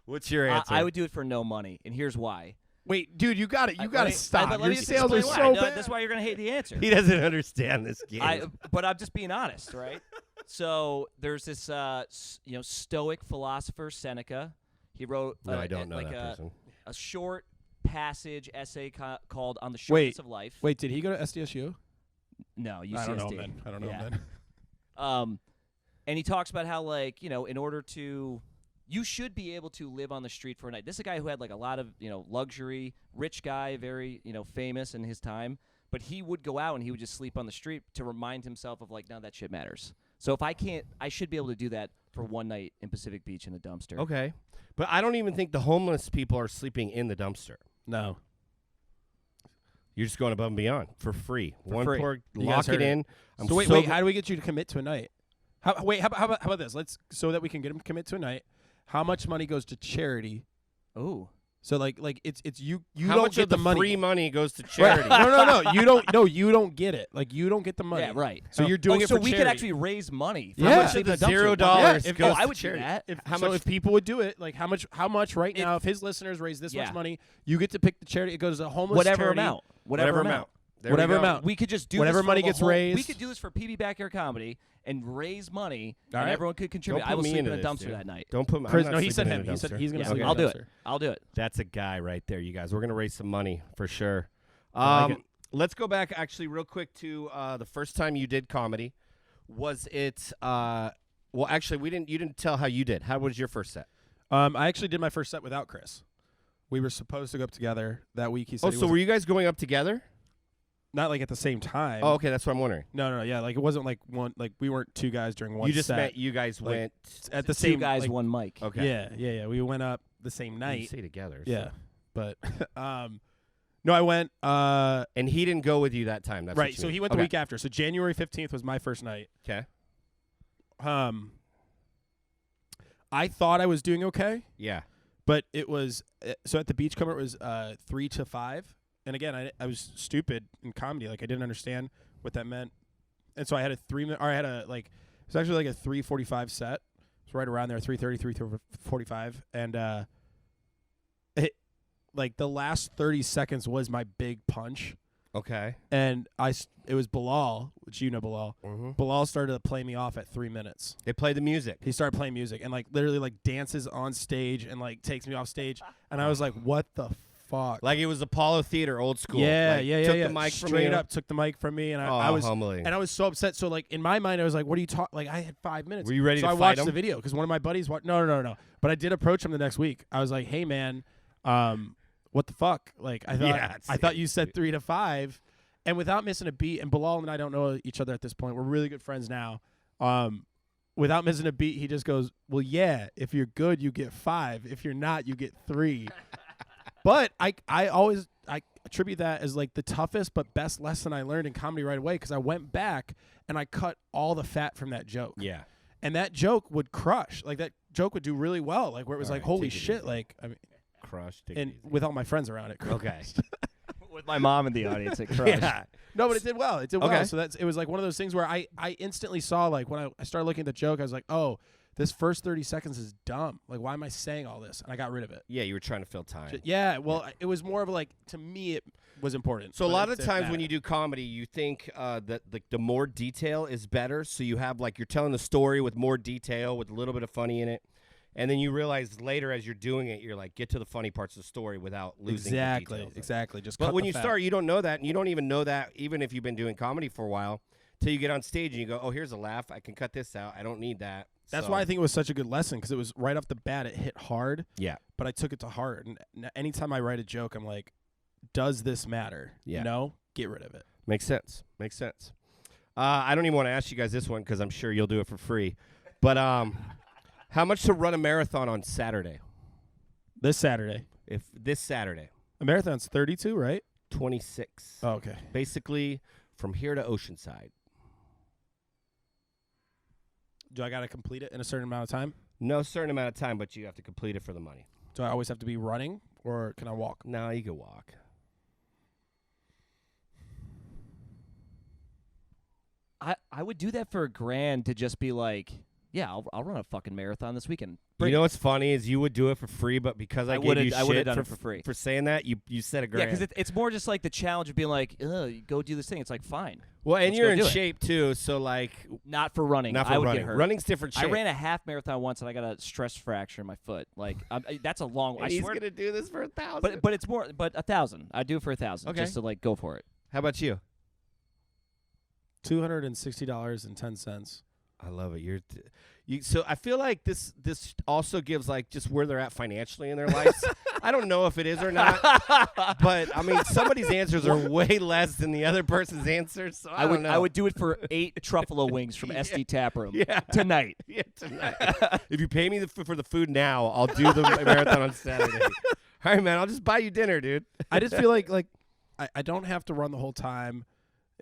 What's your answer? I would do it for no money, and here's why. Wait, dude, you got it. You I- got let to me- stop. but let Your me just sales are explain so why. No, bad. that's why you're going to hate the answer. He doesn't understand this game. But I'm just being honest, right? So there's this, Stoic philosopher Seneca. He wrote no, I don't know like that person. a short passage essay called "On the Wait, Shortness of Life." Wait, did he go to SDSU? No, UCSD. I don't know, man. I don't know, Yeah. man. And he talks about how, like, in order to, you should be able to live on the street for a night. This is a guy who had like a lot of, luxury, rich guy, very, famous in his time. But he would go out and he would just sleep on the street to remind himself of like, no, that shit matters. So if I can't, I should be able to do that for one night in Pacific Beach in a dumpster. Okay, but I don't even think the homeless people are sleeping in the dumpster. No. You're just going above and beyond for free. One free. pour, You lock guys it heard it. in. I'm So wait, so how do we get you to commit to a night? How about this? Let's so that we can get him to commit to a night. How much money goes to charity? Ooh. So like it's you how don't much get of the money. free money goes to charity? no, you don't. No, you don't get it. Like you don't get the money. Yeah, right. So you're doing it so for we charity. could actually raise money. For Yeah. How him much to of sleep the in a dumpster. $0 Yeah, goes if- to I would do charity? that. If, How so much- if people would do it, like how much right now? If his listeners raise this Yeah. much money, you get to pick the charity. It goes to homeless Whatever charity. amount. Whatever amount. There we Whatever go. amount. We could just do Whatever this for money the gets whole- We raised. could do this for PB Backyard Comedy and raise money, All and right. everyone could contribute. Don't I put will me sleep in into a this, dumpster dude. that night. Don't put. I'm Chris, not no, he said sleeping in him. a He said dumpster. he's gonna Yeah, sleep. I'll in do a it. dumpster. I'll do it. That's a guy right there, you guys. We're gonna raise some money for sure. I like it. Let's go back actually real quick to the first time you did comedy. Was it? Well, actually, you didn't tell how you did. How was your first set? I actually did my first set without Chris. We were supposed to go up together that week. He said Oh, he so wasn't- were you guys going up together? not like at the same time. Oh, okay, that's what I'm wondering. No, yeah, like it wasn't like one. Like we weren't two guys during one. You just set. meant you guys Like, went. at the Two same guys, like, one mic. Okay. Yeah. We went up the same You night. say together. Yeah, so. but no, I went. And he didn't go with you that time. That's what Right, you so mean. he went the week after. So January 15th was my first night. Okay. I thought I was doing okay, Yeah. but it was so at the Beachcomber it was 3 to 5, and again I was stupid in comedy, like I didn't understand what that meant, and so I had a 3 minute, or I had a like it was actually like a 3:45 set. It's right around there, 3:30, 3:45, and it like the last 30 seconds was my big punch, Okay. and it was Bilal, which you know Bilal. Mm-hmm. Bilal started to play me off at 3 minutes. They play the music. He started playing music and like literally like dances on stage and like takes me off stage, and I was like, "What the fuck?" Like it was Apollo Theater, old school. yeah, Like, yeah. Took the mic from straight you. up, took the mic from me, and Oh, I was humbling. and I was so upset. So like in my mind, I was like, "What are you talking?" Like I had 5 minutes. Were you ready so to I fight watched him? the video because one of my buddies watched. No. But I did approach him the next week. I was like, "Hey man, what the fuck? Like, I thought Yeah, I thought you said 3 to 5, and without missing a beat. And Bilal and I don't know each other at this point. We're really good friends now. Without missing a beat, he just goes, "Well, yeah, if you're good, you get 5. If you're not, you get 3." But I always attribute that as like the toughest but best lesson I learned in comedy right away, because I went back and I cut all the fat from that joke. Yeah. And that joke would crush. Like, that joke would do really well. Like, where it was All like, right, holy take it shit. easy. Like, I mean, Crush. Take and it easy. with all my friends around it. Okay. With my mom in the audience, it crushed. Yeah. No, but it did well. It did Okay. well. So it was like one of those things where I instantly saw, like, when I started looking at the joke, I was like, oh, this first 30 seconds is dumb. Like, why am I saying all this? And I got rid of it. Yeah, you were trying to fill time. Yeah, well, it was more of like, to me, it was important. So a but lot it of didn't times when matter. you do comedy, you think that the more detail is better. So you have like you're telling the story with more detail, with a little bit of funny in it, and then you realize later as you're doing it, you're like get to the funny parts of the story without losing the details. Exactly. Just But cut when the you fat. start, you don't know that, and you don't even know that even if you've been doing comedy for a while, till you get on stage and you go, oh, here's a laugh. I can cut this out. I don't need that. That's So- why I think it was such a good lesson, because it was right off the bat, it hit hard, Yeah. but I took it to heart. And anytime I write a joke, I'm like, does this matter? Yeah. No? Get rid of it. Makes sense. Makes sense. I don't even want to ask you guys this one because I'm sure you'll do it for free. But how much to run a marathon on Saturday? This Saturday. If this Saturday, A marathon's 32, right? 26. Oh, okay. Basically, from here to Oceanside. Do I got to complete it in a certain amount of time? No certain amount of time, but you have to complete it for the money. Do I always have to be running, or can I walk? No, you can walk. I would do that for $1,000 to just be like, yeah, I'll run a fucking marathon this weekend. You know what's funny is you would do it for free, but because I gave you I would've shit done it for free. for saying that, you said $1,000. Yeah, because it's more just like the challenge of being like, go do this thing. It's like, fine. Well, and Let's you're go in do it. shape too, so like Not for running. not for I would running. get hurt. Running's different shape. I ran a half marathon once and I got a stress fracture in my foot. Like that's a long. And I he's swear. gonna do this for 1,000. But it's more. But 1,000. I'd do it for 1,000 Okay. just to like go for it. How about you? $260.10. I love it. So I feel like this also gives like just where they're at financially in their lives. I don't know if it is or not, but I mean somebody's answers are way less than the other person's answers. So I don't know. I would do it for 8 truffalo wings from SD Tap Room tonight. Yeah, tonight. If you pay me for the food now, I'll do the marathon on Saturday. All right, man. I'll just buy you dinner, dude. I just feel like I don't have to run the whole time.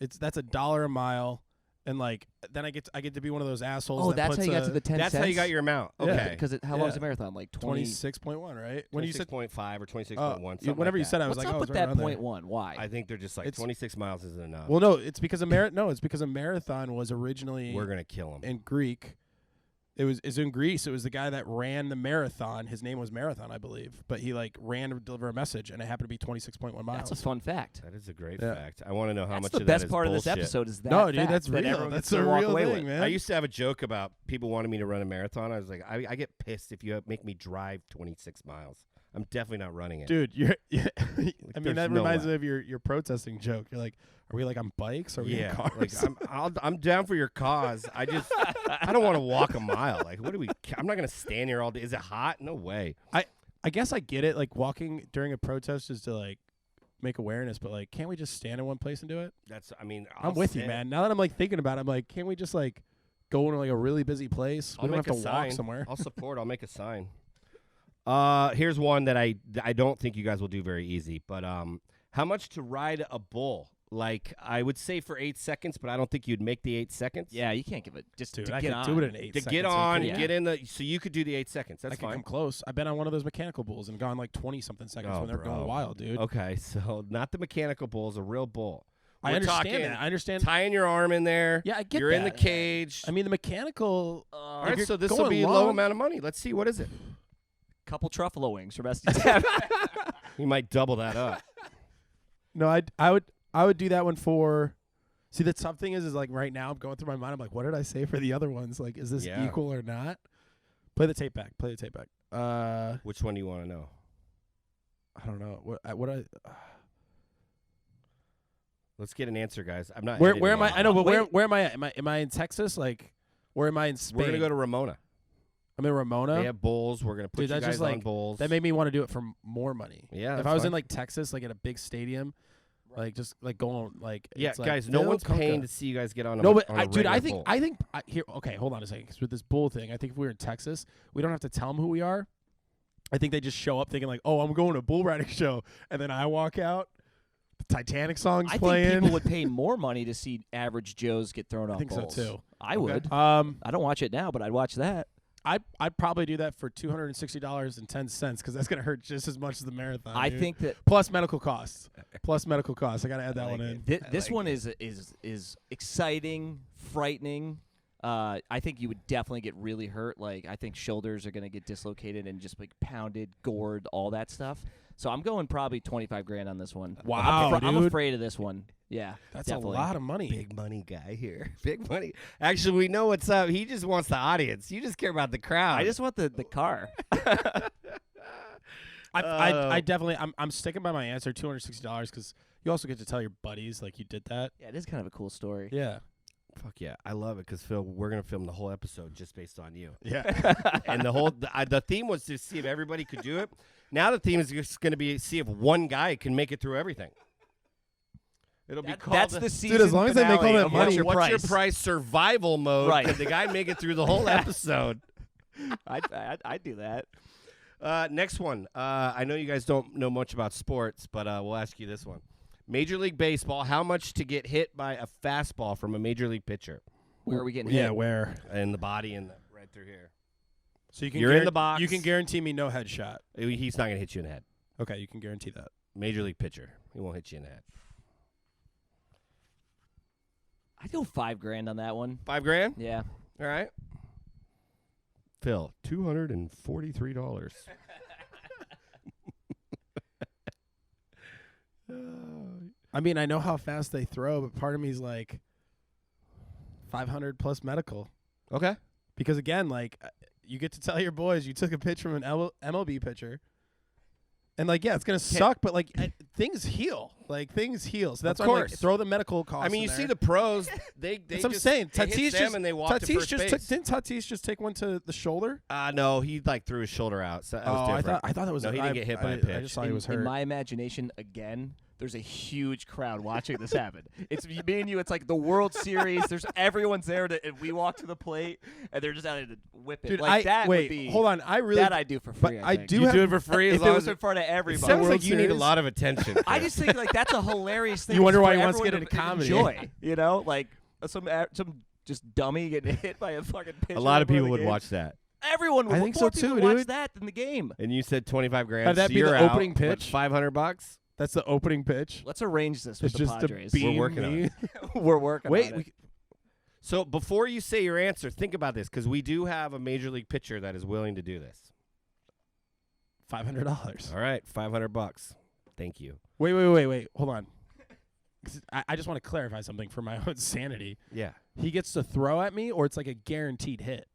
That's $1 a mile. And like then I get to be one of those assholes. Oh, that that's puts how you got to the 10 That's cents. how you got your amount. Yeah. Okay. Because how long is a marathon? Like 26.1, right? When you said 26.5 or 26.1. whenever you said, I was What's like, up oh, with it's right that around there. 0.1? Why? I think they're just like It's- 26 miles isn't enough. Well, no, it's because a marathon was originally We're gonna kill them. in Greek. It's in Greece. It was the guy that ran the marathon. His name was Marathon, I believe. But he like ran to deliver a message, and it happened to be 26.1 miles. That's a fun fact. That is a great Yeah. fact. I want to know how That's much the of that best is part of this bullshit. episode is that. No, dude, fact that's that real. everyone That's gets to a walk real away thing, with. man. I used to have a joke about people wanting me to run a marathon. I was like, I get pissed if you make me drive 26 miles. I'm definitely not running it. Dude, I mean, there's that no reminds way. me of your protesting joke. You're like, are we like on bikes? Or are we in Yeah, cars? like I'm down for your cause. I don't want to walk a mile. Like, what do we? I'm not gonna stand here all day. Is it hot? No way. I guess I get it. Like walking during a protest is to like make awareness, but like, can't we just stand in one place and do it? That's. I mean, I'm with you, sit. man. Now that I'm like thinking about it, I'm like, can't we just like go into like a really busy place? I'll We don't make have a to sign. walk somewhere. I'll support. I'll make a sign. Here's one that I don't think you guys will do very easy. But how much to ride a bull? Like I would say for 8 seconds, but I don't think you'd make the 8 seconds. Yeah, you can't give it just Dude, to I get could on. do it in 8 To seconds. get Are you on, kidding me? get in the. So you could do the 8 seconds. That's I could fine. come close. I've been on one of those mechanical bulls and gone like 20-something seconds Oh, when they're bro. going wild, dude. Okay, so not the mechanical bulls, a real bull. I We're understand talking that. I understand. Tying your arm in there. Yeah, I get You're in the that. cage. I mean, the mechanical. All right, you're so this will going be a long. low amount of money. Let's see. What is it? Couple truffalo wings from SD Tap. You might double that up. No, I would do that one for. See, the tough thing is like right now I'm going through my mind. I'm like, what did I say for the other ones? Like, is this Yeah. equal or not? Play the tape back. Which one do you want to know? I don't know. Let's get an answer, guys. I'm not. Where editing am I? it. I know, but Wait. where am I at? Am I in Texas? Like, where am I in Spain? We're gonna go to Ramona. I'm in Ramona. They have bowls. We're gonna put Dude, you that's guys just on like bowls. that made me want to do it for more money. Yeah, if that's I was fine. in like Texas, like at a big stadium, like just like going like Yeah, it's like guys, no Phil one's Kunka. paying to see you guys get on a No, but on a dude, I regular think bowl. here. Okay, hold on a second. 'Cause with this bull thing, I think if we were in Texas, we don't have to tell them who we are. I think they just show up thinking like, "Oh, I'm going to a bull riding show," and then I walk out. The Titanic song's I playing. think people would pay more money to see average Joes get thrown off think so, bowls. too. I Okay. would. I I don't watch it now, but I'd watch that. I'd probably do that for $260.10 because that's gonna hurt just as much as the marathon. I dude. think that plus medical costs. Plus medical costs. I gotta add that like one it. in. this like one is exciting, frightening. I think you would definitely get really hurt. Like I think shoulders are gonna get dislocated and just like pounded, gored, all that stuff. So I'm going probably 25 grand on this one. Wow, I'm dude. afraid of this one. Yeah, That's definitely. a lot of money. Big money guy here. Big money. Actually, we know what's up. He just wants the audience. You just care about the crowd. I just want the car. I definitely I'm sticking by my answer, $260 because you also get to tell your buddies like you did that. Yeah, it is kind of a cool story. Yeah. Fuck yeah, I love it because Phil, we're gonna film the whole episode just based on you. Yeah. And the theme was to see if everybody could do it. Now the theme is just gonna be see if one guy can make it through everything. It'll be called That's the season as long as they make all finale that of money- What's Your Price survival mode. Right. Can the guy make it through the whole episode? I'd do that. Next one. I know you guys don't know much about sports, but we'll ask you this one. Major League Baseball, how much to get hit by a fastball from a Major League pitcher? Where are we getting Yeah, hit? where? In the body and right through here. So you can You're in the box. You can guarantee me no headshot. He's not going to hit you in the head. Okay, you can guarantee that. Major League pitcher. He won't hit you in the head. I'd go $5 grand on that one. $5 grand? Yeah. All right. Phil, $243. I mean, I know how fast they throw, but part of me's like 500 plus medical. Okay. Because again, like you get to tell your boys you took a pitch from an MLB pitcher. And like, yeah, it's gonna suck, but like things heal. Like things heal. So that's Of why I'm like, course. throw the medical costs. I mean, in you see there. the pros. They That's what I'm just, saying. they hit Tatis them just and they walk to Tatis first just base. didn't Tatis just take one to the shoulder? No, he like threw his shoulder out. So that was different. I thought that was No, he didn't get hit by a I pitch. just thought he In, was in hurt. my imagination, again, there's a huge crowd watching this happen. It's me and you. It's like the World Series. There's everyone's there, and we walk to the plate, and they're just out to whip it. Dude, like that wait, would be. hold on. I really that I do for free. but I I think. do You have do it for free as if it long was as in front of it everybody. sounds World like you need a Series? lot of attention. I just think like that's a hilarious thing. You wonder for why he wants to everyone get into comedy. Enjoy, you know, like some just dummy getting hit by a fucking pitcher. a lot of before people the would game. watch that. Everyone would. I think more so people too, watch dude. that than the game. And you said 25 grand. Had that so be the you're out, opening but pitch? $500? That's the opening pitch. Let's arrange this with It's the just to Padres. beam working on me. it. We're working Wait, on it. So before you say your answer, think about this because we do have a Major League pitcher that is willing to do this. $500. All right, $500. Thank you. Wait. Hold on. 'Cause I just want to clarify something for my own sanity. Yeah. He gets to throw at me, or it's like a guaranteed hit.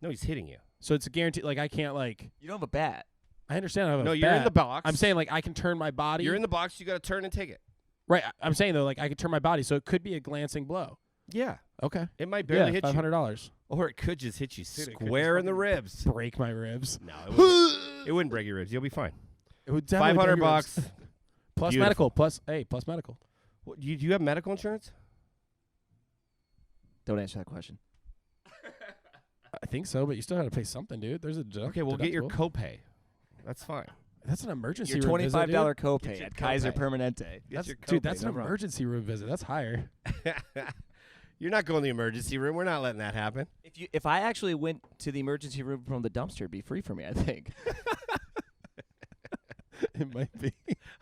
No, he's hitting you. So it's a guaranteed. Like I can't like. You don't have a bat. I understand. I have a No, you're in bat. the box. I'm saying like I can turn my body. You're in the box. You got to turn and take it. right. I'm saying though, like I can turn my body, so it could be a glancing blow. Yeah. Okay. It might barely hit you. $500. Or it could just hit you Dude, it could square just in the fucking ribs. Break my ribs. No, it wouldn't break your ribs. You'll be fine. It would definitely break $500 your ribs. bucks. Plus Beautiful. medical. Plus medical. What, do you have medical insurance? Don't answer that question. I think so, but you still got to pay something, dude. There's a Okay, we'll get your deductible. copay. That's fine. That's an emergency Your room visit, $25 dude. copay Get your at Kaiser copay. Permanente. Get That's, your dude, copay, that's no an problem. emergency room visit. That's higher. You're not going to the emergency room. We're not letting that happen. If I actually went to the emergency room from the dumpster, it'd be free for me. I think. It might be.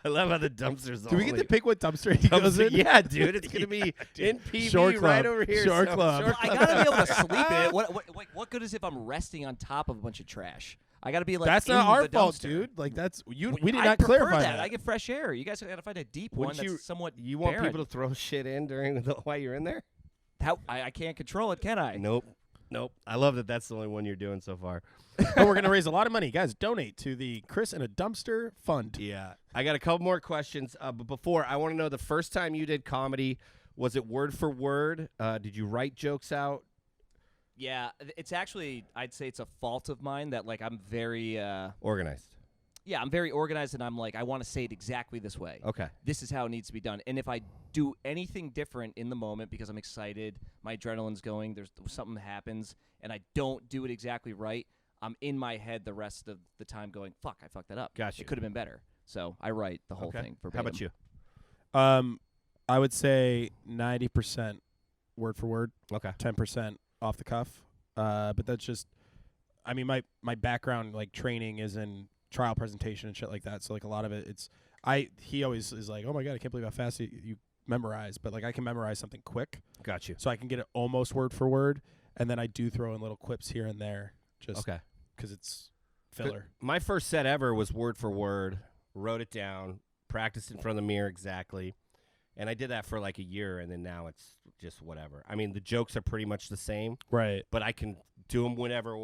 I love how the dumpster's Do we get only- to pick what dumpster he goes in? Yeah, dude. It's going to be in PV Shore Club. right over here. Shore so- Club. Well, I gotta be able to sleep in it. What good is if I'm resting on top of a bunch of trash? I gotta be like. That's in not our the fault, dumpster. dude. Like that's you. Well, We did I not prefer clarify that. I get fresh air. You guys gotta find a deep one Wouldn't that's somewhat. You want barren. people to throw shit in while you're in there? How I can't control it, can I? Nope. I love that that's the only one you're doing so far. But we're gonna raise a lot of money, guys. Donate to the Chris in a Dumpster Fund. Yeah. I got a couple more questions. But before, I want to know the first time you did comedy, was it word for word? Did you write jokes out? Yeah, it's actually, I'd say it's a fault of mine that, like, I'm very, Organized. yeah, I'm very organized, and I'm like, I want to say it exactly this way. Okay. This is how it needs to be done. And if I do anything different in the moment because I'm excited, my adrenaline's going, there's something happens, and I don't do it exactly right, I'm in my head the rest of the time going, fuck, I fucked that up. Gotcha. It could have been better. So I write the whole thing verbatim. How about you? I would say 90% word for word, Okay. 10% off the cuff. But that's just, I mean, my background, like, training is in trial presentation and shit like that. So, like, a lot of it, he always is like, oh my God, I can't believe how fast you memorize. But, like, I can memorize something quick. Got you. So I can get it almost word for word. And then I do throw in little quips here and there just because it's filler. My first set ever was word for word, wrote it down, practiced in front of the mirror exactly. And I did that for like a year, and then now it's just whatever. I mean, the jokes are pretty much the same. Right. But I can do them whenever.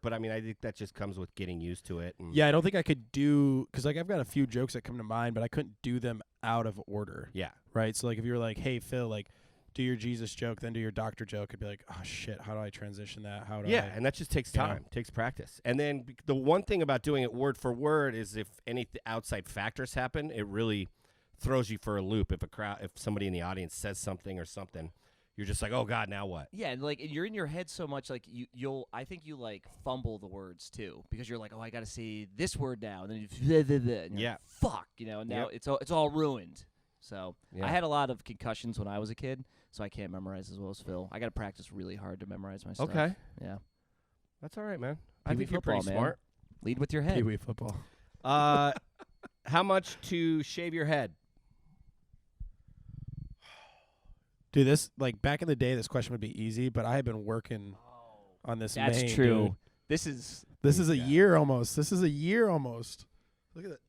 But, I mean, I think that just comes with getting used to it. Yeah, I don't think I could do – because, like, I've got a few jokes that come to mind, but I couldn't do them out of order. Yeah. Right? So, like, if you were like, hey, Phil, like, do your Jesus joke, then do your doctor joke, I'd be like, oh, shit, how do I transition that? How do I – and that just takes time, takes practice. And then the one thing about doing it word for word is if any outside factors happen, it really – throws you for a loop. If somebody in the audience says something or something, you're just like, oh God, now what? Yeah, and like you're in your head so much, like I think you like fumble the words too because you're like, oh, I got to say this word now, and then and like, fuck, and now it's all ruined. So I had a lot of concussions when I was a kid, so I can't memorize as well as Phil. I got to practice really hard to memorize my stuff. Okay, yeah, that's all right, man. I Pee-wee think you're football, pretty man. smart. Lead with your head. Pee-wee football. How much to shave your head? Dude, this, like, back in the day, this question would be easy, but I have been working on this. That's May, true. Dude. This is a year almost. This is a year almost. Look at that.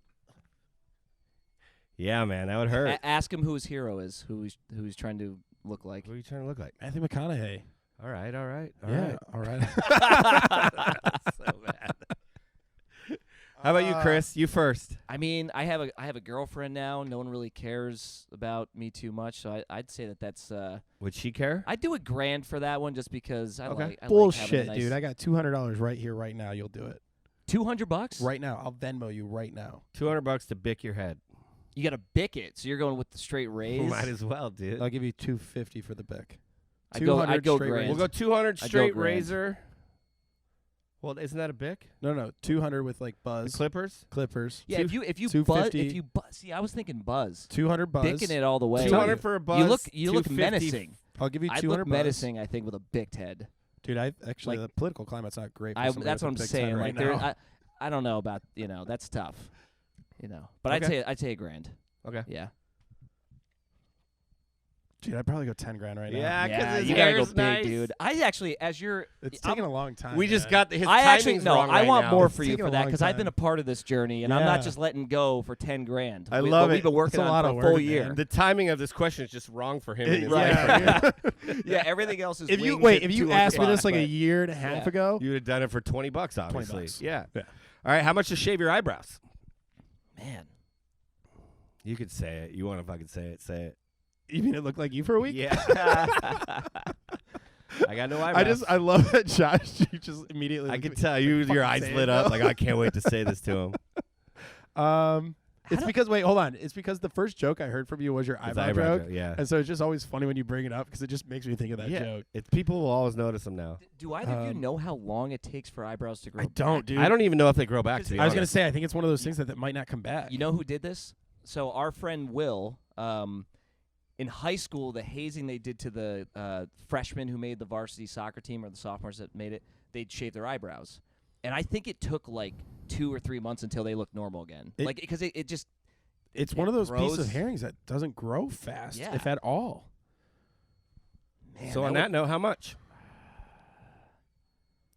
Yeah, man, that would hurt. Ask him who his hero is, who he's trying to look like. What are you trying to look like? Anthony McConaughey. All right. All right. So bad. How about you, Chris? You first. I mean, I have a girlfriend now. No one really cares about me too much, so I'd say that's. Would she care? I'd do $1,000 for that one just because I like. I Bullshit, like dude. I got $200 right here, right now. You'll do it. $200 right now. I'll Venmo you right now. $200 to bick your head. You got to bick it, so you're going with the straight raise. Might as well, dude. I'll give you $250 for the bick. I'd go straight grand. We'll go 200 straight grand. razor. Well, isn't that a bick? No, 200 with like buzz. The clippers? Clippers. Yeah, if you buzz, see, I was thinking buzz. 200 buzz. Bicking it all the way. 200 for a buzz. You look menacing. I'll give you 200 I'd look buzz. menacing, I think, with a bicked head. Dude, the political climate's not great. For That's what I'm saying. Right Like, now. I don't know about that's tough. But I'd say $1,000. Okay. Yeah. Dude, I'd probably go $10,000 right now. Yeah, because you gotta go big, nice. dude. I actually, as you're, It's taking a long time. We just man. got his I actually timing's no. wrong I right want now. more It's for you taking for a that long because I've been time. a part of this journey, and I'm not Yeah. just letting go for $10,000. I love We've it. been working It's a on lot it of for a full work, year. man. The timing of this question is just wrong for him. in his life. Yeah. Yeah, everything else is. If you winged if you to asked me this $200, like a but- year and a half ago, You would have done it for $20, obviously. $20. Yeah. Yeah. All right. How much to shave your eyebrows? man, You could say it. You want to fucking say it? Say it. you mean it looked like you for a week? Yeah. I got no eyebrows. I love that, Josh. You just immediately. I looked could at me. tell you. Fucking Your eyes say it, lit up. though. Like I can't wait to say this to him. It's because hold on. It's because the first joke I heard from you was your His eyebrow joke, Yeah. and so it's just always funny when you bring it up because it just makes me think of that Yeah. joke. It's people will always notice them now. do either of you know how long it takes for eyebrows to grow? I don't, back? dude. I don't even know if they grow back. To be I was gonna honest. say I think it's one of those things that might not come back. You know who did this? So our friend Will, in high school, the hazing they did to the freshmen who made the varsity soccer team or the sophomores that made it, they'd shave their eyebrows. And I think it took like 2 or 3 months until they looked normal again. Because it just... It's one of those pieces of grows. herrings that doesn't grow fast, Yeah. if at all. Man, So on that note, how much?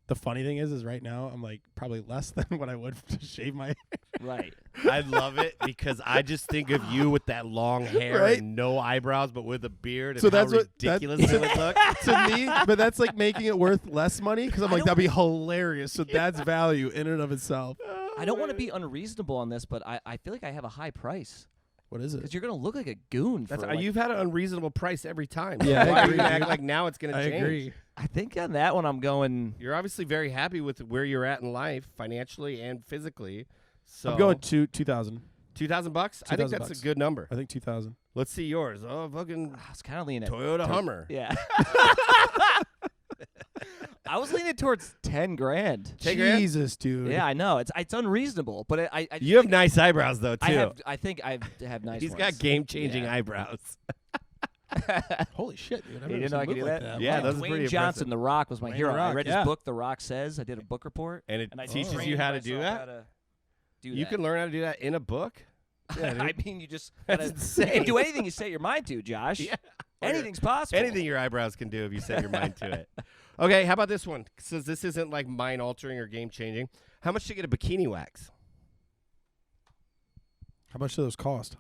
The funny thing is right now I'm like probably less than what I would to shave my. Right. I love it because I just think of you with that long hair Right? and no eyebrows, but with a beard. And So how that's what- ridiculous that's- it would look. To me, but that's like making it worth less money because I'm like that'd be hilarious. So that's value in and of itself. I don't want to be unreasonable on this, but I feel like I have a high price. What is it? Because you're gonna look like a goon. That's for like, you've had an unreasonable price every time. Yeah, Why I are you agree, gonna act dude. like now it's gonna I change? agree. I think on that one I'm going. You're obviously very happy with where you're at in life, financially and physically. So I'm going to 2,000. $2,000. I think that's $2,000. a good number. I think 2,000. Let's see yours. Oh, fucking I was kind of leaning. Toyota Hummer. Yeah. I was leaning towards 10 grand. 10 grand? Jesus, dude. Yeah, I know it's unreasonable, but I just You have think nice eyebrows though too. I think I have nice. He's ones. got game-changing Yeah. eyebrows. Holy shit, dude. I've You never didn't know seen I a could move do like that? Yeah, Wow. those are Dwayne pretty Johnson, impressive. The Rock, was my Dwayne hero. The I Rock, read yeah. his book, The Rock Says. I did a book report, And it and I teaches trained you how to do myself that. how to do You that. can learn how to do that in a book. Yeah, dude. I mean, you just That's gotta, insane. You can do anything you set your mind to, Josh. Yeah. Anything's possible. Anything your eyebrows can do if you set your mind to it. Okay, how about this one? Since this isn't like mind altering or game changing, how much to get a bikini wax? How much do those cost?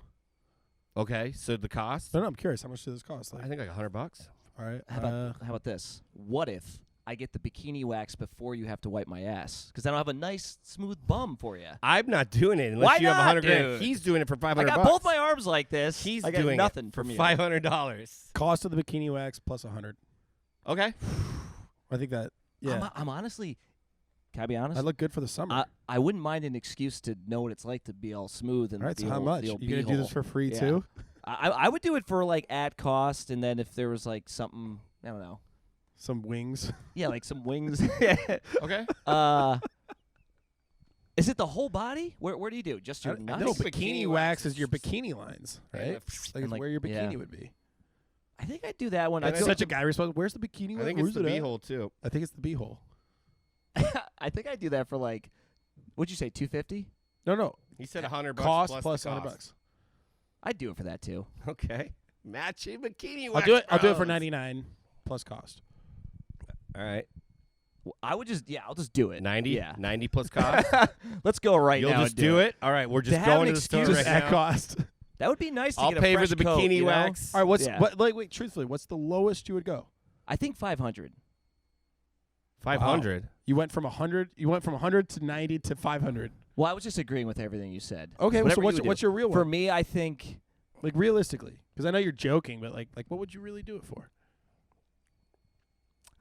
Okay, so the cost? No, I'm curious. How much do those cost? I think like $100. All right. How about this? What if I get the bikini wax before you have to wipe my ass? Because then I'll have a nice, smooth bum for you. I'm not doing it unless Why you have not, 100 grand. dude? He's doing it for 500 I got bucks. both my arms like this. He's I got doing nothing it for from you. $500. cost of the bikini wax plus 100. Okay. I think that. Yeah. I'm honestly. Can I be honest? I look good for the summer. I wouldn't mind an excuse to know what it's like to be all smooth and All right. the So how old- much? the You old gonna do this beehole. for free Yeah. too? I would do it for like at cost, and then if there was like something, I don't know. Some wings. Yeah, like some wings. Okay. Is it the whole body? Where do you do? Just your I nuts? know think bikini bikini wax wax is your bikini lines, Yeah, right? like, Like and it's like- where your bikini yeah. would be. I think I'd do that one. I That's think such a guy response. Where's the bikini I wax? think it's Where's the it at? beehole too. I think it's the beehole. I think I'd do that for like, what'd you say, $250? No. He said $100 Cost plus plus the $100 cost. bucks. I'd do it for that too. Okay. Matching bikini I'll wax. do it. I'll do it for bros. 99 plus cost. All right. I would I'll just do it. 90? Yeah. 90 plus cost? Let's go right You'll now. just and do it? All right, we're just have going an to the store excuse right Just at now. cost. That would be nice to I'll get a pay for fresh the coat, bikini you know? wax. All right. What's Yeah. what? Like, wait. Truthfully, what's the lowest you would go? I think 500. 500. You went from 100. You went from 100 to 90 to 500. Well, I was just agreeing with everything you said. Okay. Whatever So you would what's do. your real For one? me, I think Like realistically, because I know you're joking, but like what would you really do it for?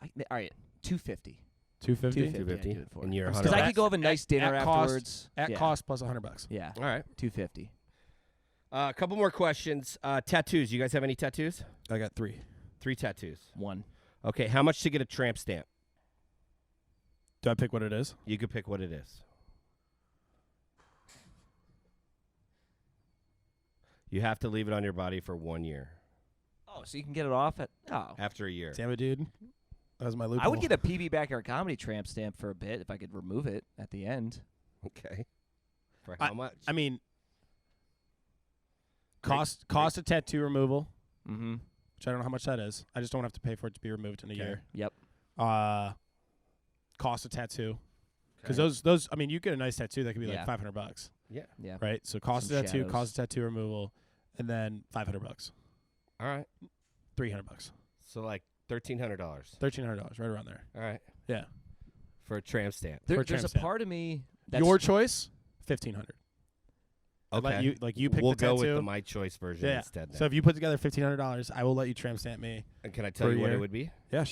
all right, 250. 250. 250. 250. I'd do it for. And you're I'm 100 Because I At- could go have a nice dinner at cost- afterwards. At yeah. cost plus $100. Yeah. All right. 250. A couple more questions. Tattoos. You guys have any tattoos? I got 3. 3 tattoos. 1. Okay, how much to get a tramp stamp? Do I pick what it is? You could pick what it is. You have to leave it on your body for 1 year. Oh, so you can get it off at After a year. Damn it, dude. That was my loophole. I would get a PB Backyard Comedy tramp stamp for a bit if I could remove it at the end. Okay. For how much? I mean, Break- cost of tattoo removal, Mm-hmm. which I don't know how much that is. I just don't have to pay for it to be removed in a Okay. year. Yep. Cost of tattoo, because Okay. those. I mean, you get a nice tattoo that could be Yeah. like $500, Yeah. Yeah. right? So cost Some of tattoo, shadows. cost of tattoo removal, and then $500, All right. $300, So like $1,300. $1,300, right around there. All right. Yeah. For a tramp stamp. For a There's tramp a stamp. part of me that's Your choice, $1,500. I'd Okay. let you pick we'll the go tattoo. with the my choice version Yeah. instead. Then. So if you put together $1,500, I will let you tramp stamp me. and can I tell for you a what it year. would be? Yeah,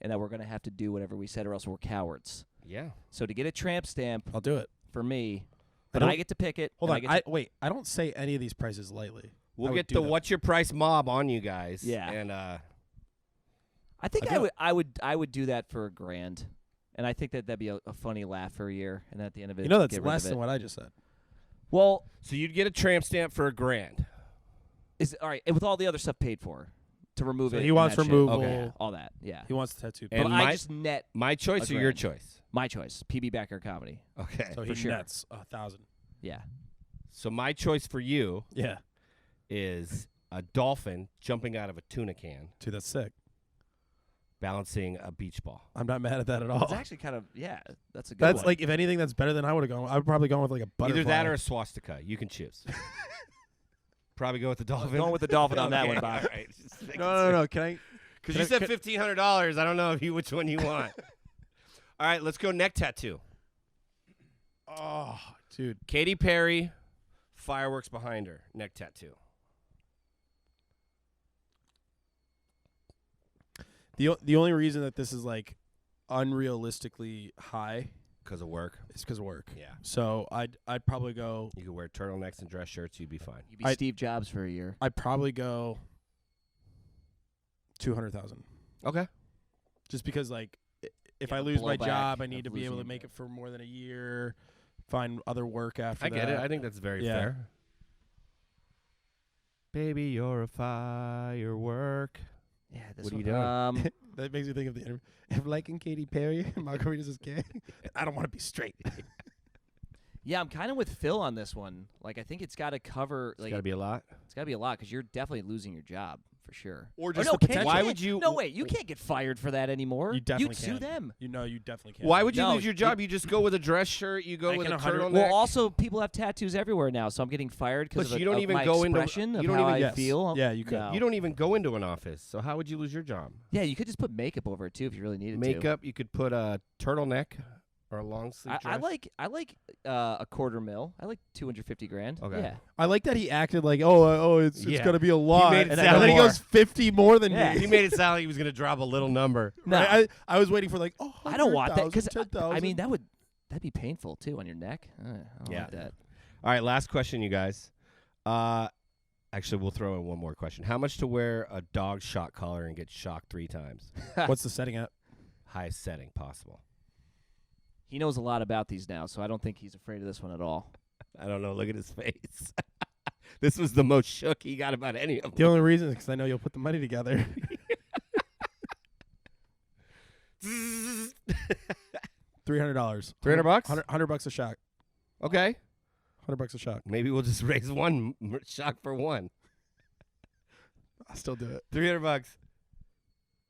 and that we're going to have to do whatever we said or else we're cowards. Yeah. So to get a tramp stamp I'll do it. for me, don't- I get to pick it. Hold and on. Wait. I don't say any of these prices lightly. We'll I would get do the them. what's your price mob on you guys. Yeah. And I think I'll do I would do that for $1,000. And I think that'd be a funny laugh for a year, and at the end of it, You know that's get rid less of than it. what I just said. Well, so you'd get a tramp stamp for $1,000. is all right, and with all the other stuff paid for to remove So it. he and wants that shit. removal. Okay, all that, yeah. He wants the tattoo. And But my- I just net My choice or your $1,000. choice? my choice. PB Backyard Comedy. Okay. So for he sure. nets 1,000. Yeah. So my choice for you Yeah. is a dolphin jumping out of a tuna can. Dude, that's sick. balancing a beach ball. I'm not mad at that at all. It's actually kind of that's a good That's one. like, if anything, that's better than I would have gone. I would probably gone with like a butterfly. Either that or a swastika. You can choose. Probably go with the dolphin. Going with the dolphin on that Okay, one, Bob. all right. Just making No. Can I? Because Can you I- said $1,500. I don't know which one you want. All right, let's go neck tattoo. Oh, dude. Katy Perry, fireworks behind her, neck tattoo. The only reason that this is like unrealistically high Because of work. is because of work. Yeah. So I'd probably go. You could wear turtlenecks and dress shirts. You'd be fine. You'd be Steve Jobs for a year. I'd probably go 200,000. Okay. Just because, like, if Yeah, I the lose my blowback job, I of need to be able to losing make your it for more than a year. Find other work after I that. get it. I think that's very Yeah. fair. Baby, you're a firework. Yeah, this What are you one, doing? That makes me think of the interview. If liking Katy Perry and Margaritas is gay, I don't want to be straight. yeah, I'm kind of with Phil on this one. Like, I think it's got to cover. It's Like, got to be a lot. it's got to be a lot because you're definitely losing your job for sure. Or just no, the can't- potential. Why can't- would you- No, wait. You can't get fired for that anymore. You definitely You'd sue can. them. You definitely can't. Why would you No, lose your job? You just go with a dress shirt. You go Like with in a 100 turtleneck. Well, also people have tattoos everywhere now, so I'm getting fired because But of, you don't of even my go into- expression you of don't how even- I Yes. feel. Yeah, you could. No. You don't even go into an office. So how would you lose your job? Yeah, you could just put makeup over it too if you really needed to. Makeup. You could put a turtleneck or a long sleeve dress. I like a $250,000. I like 250 grand. Okay. Yeah. I like that he acted like, it's Yeah. going to be a lot. made it and sound then he more. goes 50 more than Yeah. me. He made it sound like he was going to drop a little number. No, Right? I was waiting for like, I don't want that because 10,000. I mean that'd be painful too on your neck. I don't Yeah. like that. All right, last question, you guys. Actually, we'll throw in one more question. How much to wear a dog shock collar and get shocked 3 times? What's the setting at? Highest setting possible. He knows a lot about these now, so I don't think he's afraid of this one at all. I don't know. Look at his face. This was the most shook he got about any of The them. only reason is because I know you'll put the money together. $300. $300? $100 a shock. Okay. $100 a shock. Maybe we'll just raise one shock for one. I'll still do it. $300.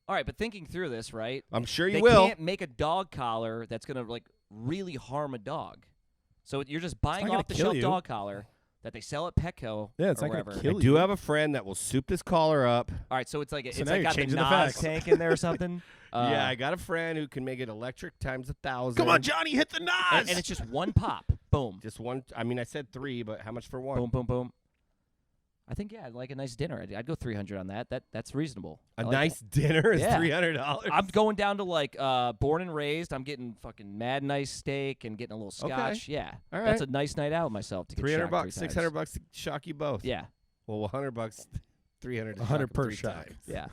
All right, but thinking through this, right? I'm sure you They will. can't make a dog collar that's gonna like really harm a dog. So you're just buying not gonna off the kill shelf you. dog collar that they sell at Petco Yeah, it's or not going wherever. to I kill you. do have a friend that will soup this collar up. All right, so it's like So it's now like you're got the changing the Nas facts. tank in there or something. Yeah, I got a friend who can make it electric times 1,000. Come on, Johnny, hit the Nas. and it's just one pop. Boom. Just one. I mean, I said 3, but how much for one? Boom, boom, boom. I think I'd like a nice dinner. I'd go 300 on that. That's reasonable. A I like nice dinner is Yeah. $300. I'm going down to like born and raised. I'm getting fucking mad nice steak and getting a little Okay. scotch. Yeah, All that's right. a nice night out with myself to get $300, shocked 3 times. $600 to shock you both. Yeah, Well, $100, 300. to 100 shock per 3 shock. times. yeah.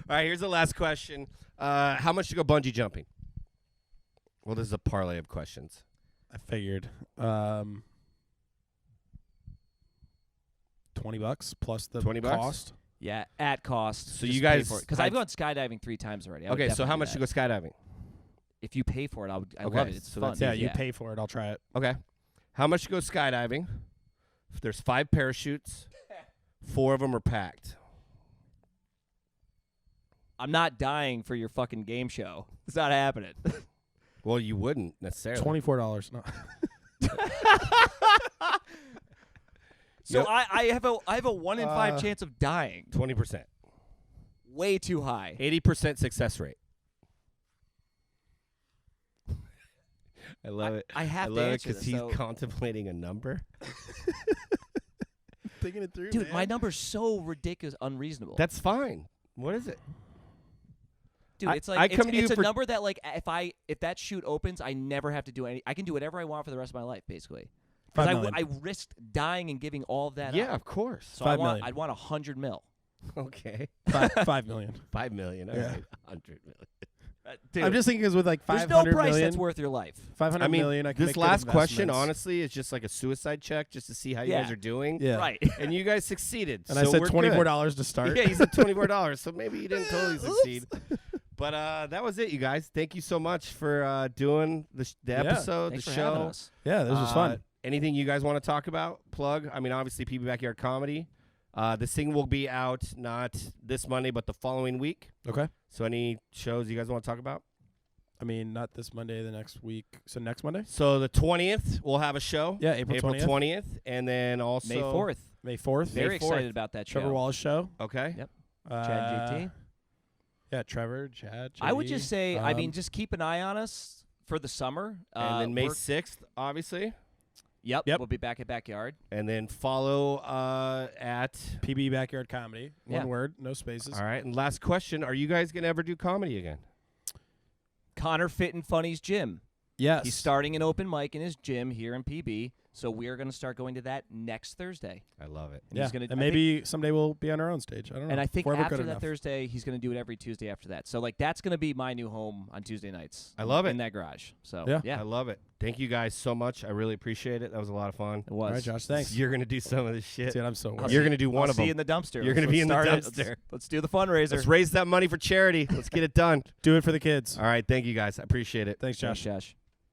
All right, here's the last question. How much to go bungee jumping? Well, this is a parlay of questions. I figured. $20 plus the $20? cost. Yeah, at cost. So you guys- because I've gone skydiving 3 times already. I would Okay, so definitely how do much that. to go skydiving? If you pay for it, I Okay, love it. It's so fun. that's Yeah, you pay for it. I'll try it. Okay. How much to go skydiving? If there's 5 parachutes, 4 of them are packed. I'm not dying for your fucking game show. It's not happening. Well, you wouldn't necessarily. $24. No. So Yep. I have a 1 in 5 chance of dying. 20%. Way too high. 80% success rate. I love it. I have I to love it answer because this. he's So, contemplating a number. Thinking it through, dude, man. my number's so ridiculous, unreasonable. That's fine. What is it? Dude, I- it's like I it's, come to you it's a for- number that like if that chute opens, I never have to do any. I can do whatever I want for the rest of my life, basically. 5 Because million. I risked dying and giving all of that Yeah, up. of course. So 5 million. I'd want 100 mil. Okay. 5 million. 5 million. All Yeah. right. 100 million. Dude, I'm just thinking because with like there's 500 no price million, that's worth your life. 500 I mean, million, I can this make good last question, investments. honestly, is just like a suicide check just to see how you Yeah. guys are doing. Yeah. Right. And you guys succeeded. And so I said we're $24 to start. good. Yeah, you said $24. So maybe you didn't totally succeed. But that was it, you guys. Thank you so much for doing the episode, Thanks the for show. having us. Yeah, this was fun. Anything you guys want to talk about? Plug? I mean, obviously, PB Backyard Comedy. This thing will be out not this Monday, but the following week. Okay. So any shows you guys want to talk about? I mean, not this Monday, the next week. So next Monday? So the 20th, we'll have a show. Yeah, April 20th. And then also May 4th. May 4th. Very 4th. excited about that show. Trevor Wallace show. Okay. Yep. Uh, Chad JT. Yeah, Trevor, Chad, I would JD. just say, I mean, just keep an eye on us for the summer. And then May we're- 6th, obviously. Yep. Yep. We'll be back at Backyard. And then follow at. PB Backyard Comedy. Yeah. One word, no spaces. All right. And last question. Are you guys going to ever do comedy again? Connor Fit and Funny's gym. Yes. He's starting an open mic in his gym here in PB, so we're going to start going to that next Thursday. I love it. And Yeah. he's gonna, And maybe someday we'll be on our own stage. I don't know. And I think If we're ever after good that enough. Thursday, he's going to do it every Tuesday after that. So, like, that's going to be my new home on Tuesday nights. I love it. In that garage. So, Yeah. I love it. Thank you guys so much. I really appreciate it. That was a lot of fun. It was. All right, Josh. Thanks. You're going to do some of this shit. Dude, I'm so worried. You're going to do one I'll of see them. you in the dumpster. You're gonna be in the Let's start dumpster. it. Let's do the fundraiser. Let's raise that money for charity. Let's get it done. Do it for the kids. All right. Thank you guys. I appreciate it. Thanks, Josh. Thanks, Josh.